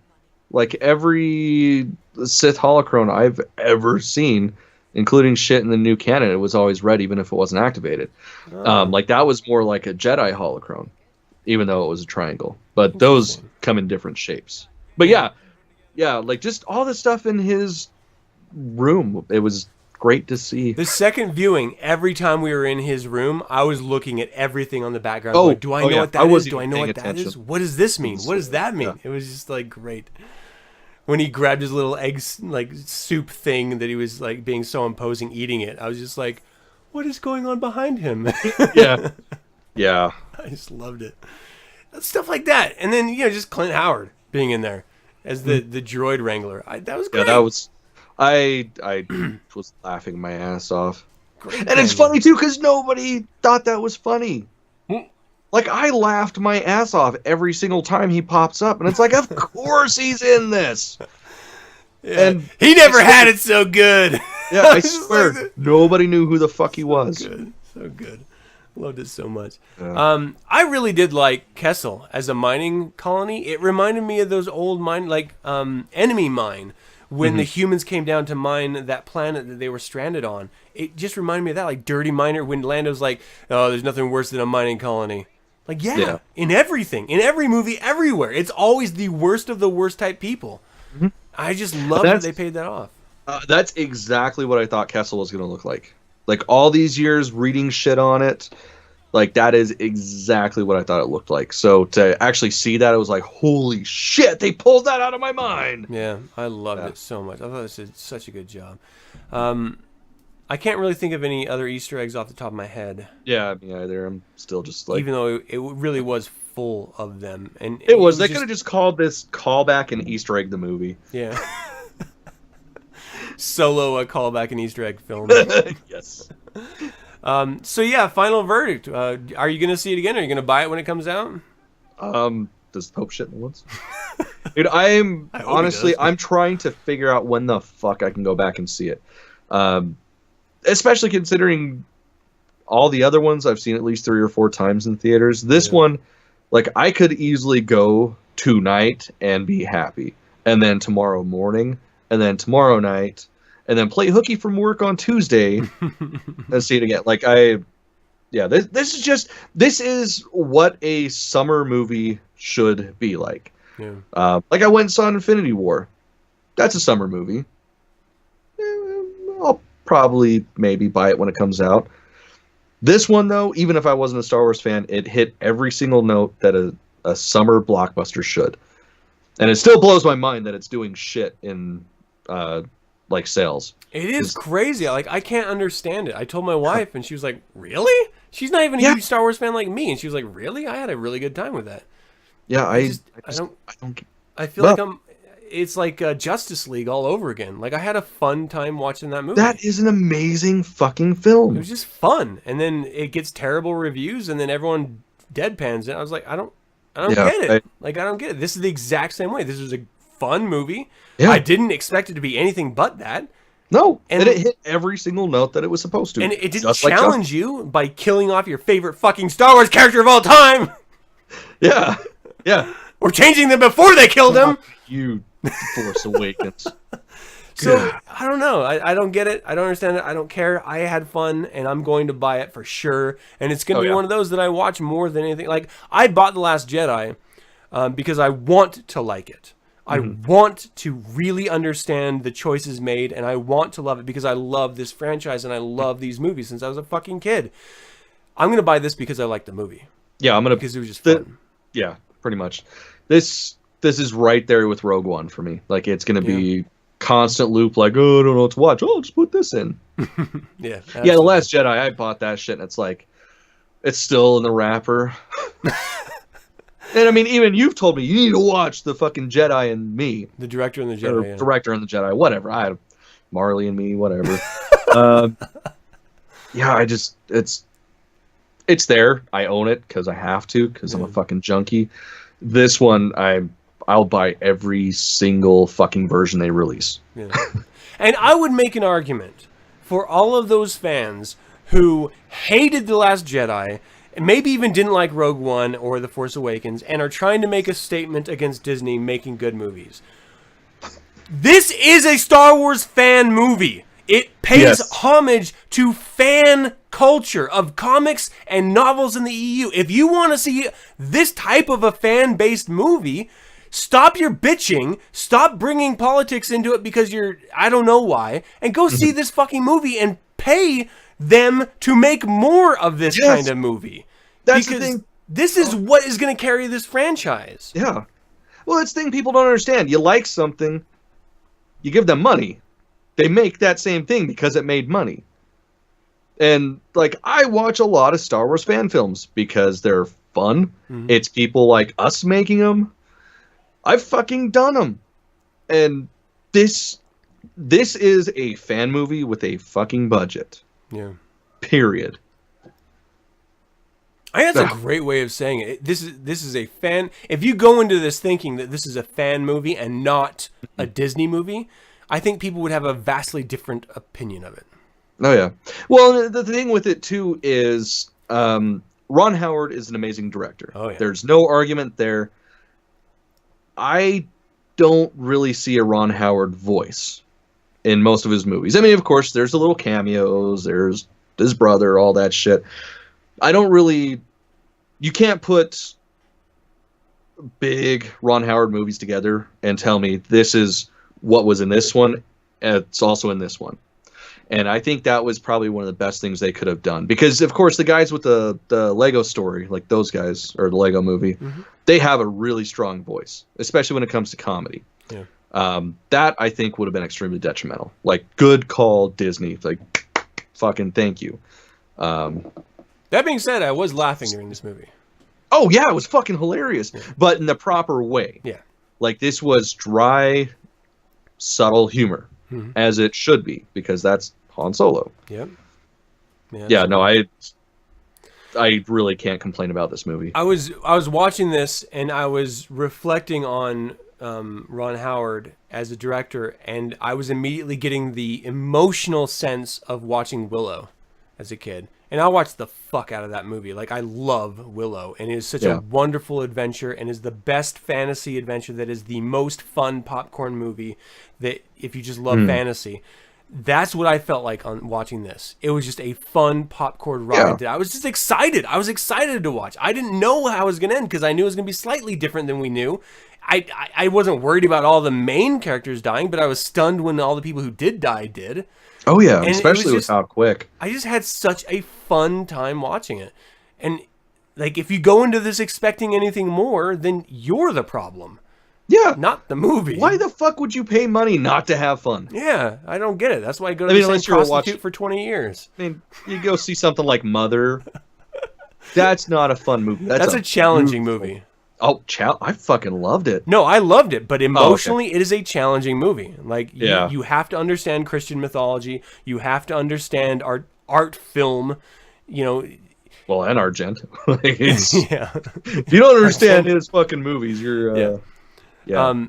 Like every Sith holocron I've ever seen, including shit in the new canon, it was always red, even if it wasn't activated. Like that was more like a Jedi holocron, even though it was a triangle. But those come in different shapes. But yeah, like just all the stuff in his room, it was great to see. The second viewing, every time we were in his room, I was looking at everything on the background. Like, do I know what that is? Do I know what that is? What does this mean? What does that mean? It was just like great. When he grabbed his little egg like soup thing that he was like being so imposing eating it, I was just like, what is going on behind him? Yeah. I just loved it. Stuff like that. And then, just Clint Howard being in there as the droid wrangler. That was great. Yeah, that was... I was laughing my ass off. Great and it's funny, too, because nobody thought that was funny. Like, I laughed my ass off every single time he pops up. And it's like, of course he's in this. Yeah. And he never had it so good. Yeah, I swear. Like nobody knew who the fuck he was. So good. Loved it so much. Yeah. I really did like Kessel as a mining colony. It reminded me of those old enemy mine. When the humans came down to mine that planet that they were stranded on. It just reminded me of that, like Dirty Miner, when Lando's like, oh, there's nothing worse than a mining colony. Like, yeah, in everything, in every movie, everywhere. It's always the worst of the worst type people. Mm-hmm. I just love that they paid that off. That's exactly what I thought Kessel was going to look like. Like, all these years reading shit on it, like, that is exactly what I thought it looked like. So to actually see that, it was like, holy shit, they pulled that out of my mind. Yeah, I loved it so much. I thought this did such a good job. I can't really think of any other Easter eggs off the top of my head. Yeah, me either. I'm still just like... Even though it really was full of them. And it was. They could have just called this Callback and Easter Egg the movie. Yeah. Solo a callback and Easter egg film. Yes. So yeah, final verdict. Are you gonna see it again? Are you gonna buy it when it comes out? Does Pope shit in the woods? Dude, I'm trying to figure out when the fuck I can go back and see it. Especially considering all the other ones I've seen at least 3 or 4 times in theaters. This one, like, I could easily go tonight and be happy, and then tomorrow morning, and then tomorrow night, and then play hooky from work on Tuesday and see it again. Like this is what a summer movie should be like. Yeah. Like I went and saw Infinity War. That's a summer movie. I'll probably maybe buy it when it comes out. This one, though, even if I wasn't a Star Wars fan, it hit every single note that a summer blockbuster should. And it still blows my mind that it's doing shit in like sales. It is crazy. Like, I can't understand it. I told my wife, and she was like, "Really?" She's not even a huge Star Wars fan like me, and she was like, "Really?" I had a really good time with that. Yeah, I feel like it's like Justice League all over again. Like, I had a fun time watching that movie. That is an amazing fucking film. It was just fun, and then it gets terrible reviews, and then everyone deadpans it. I was like, I don't get it. I don't get it. This is the exact same way. This was a fun movie. Yeah. I didn't expect it to be anything but that. No, and it hit every single note that it was supposed to. And it didn't challenge you by killing off your favorite fucking Star Wars character of all time. Yeah, yeah. Or changing them before they killed him. You Force Awakens. So, I don't know. I don't get it. I don't understand it. I don't care. I had fun, and I'm going to buy it for sure. And it's going to be one of those that I watch more than anything. Like, I bought The Last Jedi because I want to like it. I want to really understand the choices made, and I want to love it because I love this franchise, and I love these movies since I was a fucking kid. I'm going to buy this because I like the movie. Yeah, I'm going to... Because it was just fun. Yeah, pretty much. This is right there with Rogue One for me. Like, it's going to be constant loop, like, oh, I don't know what to watch. Oh, just put this in. Yeah. Absolutely. Yeah, The Last Jedi, I bought that shit, and it's like, it's still in the wrapper. And I mean, even you've told me you need to watch the fucking Jedi and Me. The Director and the Jedi. Director and the Jedi, whatever. Marley and Me, whatever. Yeah, it's there. I own it because I have to, because I'm a fucking junkie. This one, I'll buy every single fucking version they release. Yeah. And I would make an argument for all of those fans who hated The Last Jedi, and maybe even didn't like Rogue One or The Force Awakens, and are trying to make a statement against Disney making good movies. This is a Star Wars fan movie. It pays homage to fan culture of comics and novels in the EU. If you want to see this type of a fan-based movie, stop your bitching, stop bringing politics into it because I don't know why, and go see this fucking movie and pay them to make more of this kind of movie. That's the thing. This is what is going to carry this franchise. Yeah. Well, it's the thing people don't understand. You like something, you give them money. They make that same thing because it made money. And, like, I watch a lot of Star Wars fan films because they're fun. It's people like us making them. I've fucking done them. And this is a fan movie with a fucking budget. Yeah. Period. I think that's a great way of saying it. This is a fan. If you go into this thinking that this is a fan movie and not a Disney movie, I think people would have a vastly different opinion of it. Oh yeah. Well, the thing with it too is Ron Howard is an amazing director. Oh yeah. There's no argument there. I don't really see a Ron Howard voice in most of his movies. I mean, of course, there's the little cameos, there's his brother, all that shit. I don't really... You can't put big Ron Howard movies together and tell me this is what was in this one, it's also in this one. And I think that was probably one of the best things they could have done. Because, of course, the guys with the Lego story, like those guys, or the Lego movie, they have a really strong voice, especially when it comes to comedy. Yeah. That, I think, would have been extremely detrimental. Like, good call, Disney. Like, fucking thank you. That being said, I was laughing during this movie. Oh, yeah, it was fucking hilarious. Yeah. But in the proper way. Yeah. Like, this was dry, subtle humor, as it should be, because that's Han Solo. Yep. Yeah, no, I really can't complain about this movie. I was watching this, and I was reflecting on Ron Howard as a director, and I was immediately getting the emotional sense of watching Willow as a kid. And I watched the fuck out of that movie. Like, I love Willow, and it is such a wonderful adventure, and is the best fantasy adventure that is the most fun popcorn movie that if you just love fantasy. That's what I felt like on watching this. It was just a fun popcorn ride that I was just excited. I was excited to watch. I didn't know how it was going to end because I knew it was going to be slightly different than we knew. I wasn't worried about all the main characters dying, but I was stunned when all the people who did die did. Oh yeah, And especially with how quick. I just had such a fun time watching it. And like, if you go into this expecting anything more, then you're the problem. Yeah. Not the movie. Why the fuck would you pay money not to have fun? Yeah, I don't get it. That's why I go to the same prostitute for 20 years. I mean, you go see something like Mother. That's not a fun movie. That's a challenging movie. Oh, I fucking loved it. No, I loved it, but emotionally, it is a challenging movie. Like, you have to understand Christian mythology. You have to understand art film, you know. Well, and Argent. If you don't understand his fucking movies, you're...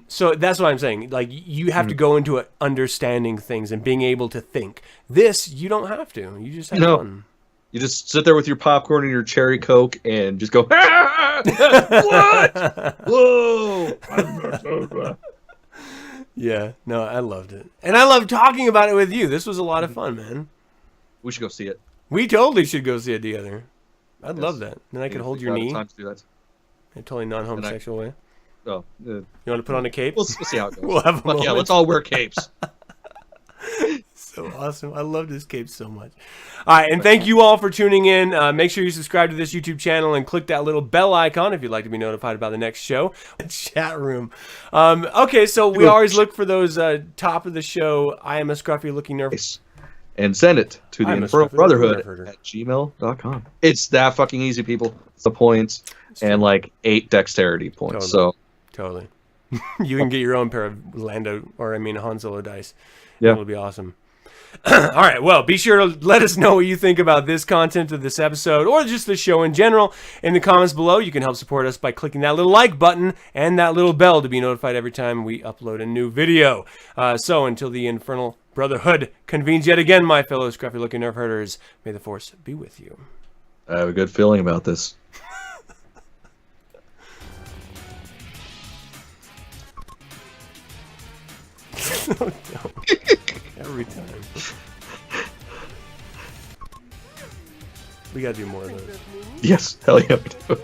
So that's what I'm saying. Like, you have to go into it understanding things and being able to think. This, you don't have to. You just have fun. You just sit there with your popcorn and your cherry Coke and just go, what? Whoa! Yeah, no, I loved it. And I loved talking about it with you. This was a lot of fun, man. We should go see it. We totally should go see it together. I'd love that. Then I could hold your knee. Time to do that. In a totally non-homosexual way. Oh, you want to put on a cape? We'll see how it goes. We'll have a yeah, let's all wear capes. So awesome. I love this cape so much. All right, and thank you all for tuning in. Make sure you subscribe to this YouTube channel and click that little bell icon if you'd like to be notified about the next show. Chat room. Okay, so we always look for those top of the show. I am a Scruffy Looking Nerf. And send it to the Infernal Brotherhood at gmail.com. It's that fucking easy, people. It's the points and like 8 dexterity points. Totally. You can get your own pair of Han Solo dice. Yeah. It'll be awesome. All right, well, be sure to let us know what you think about this content of this episode or just the show in general in the comments below. You can help support us by clicking that little like button and that little bell to be notified every time we upload a new video. So until the Infernal Brotherhood convenes yet again, my fellow Scruffy Looking Nerf Herders, may the Force be with you. I have a good feeling about this. Every time. We gotta do more of those. Yes, hell yeah, we do.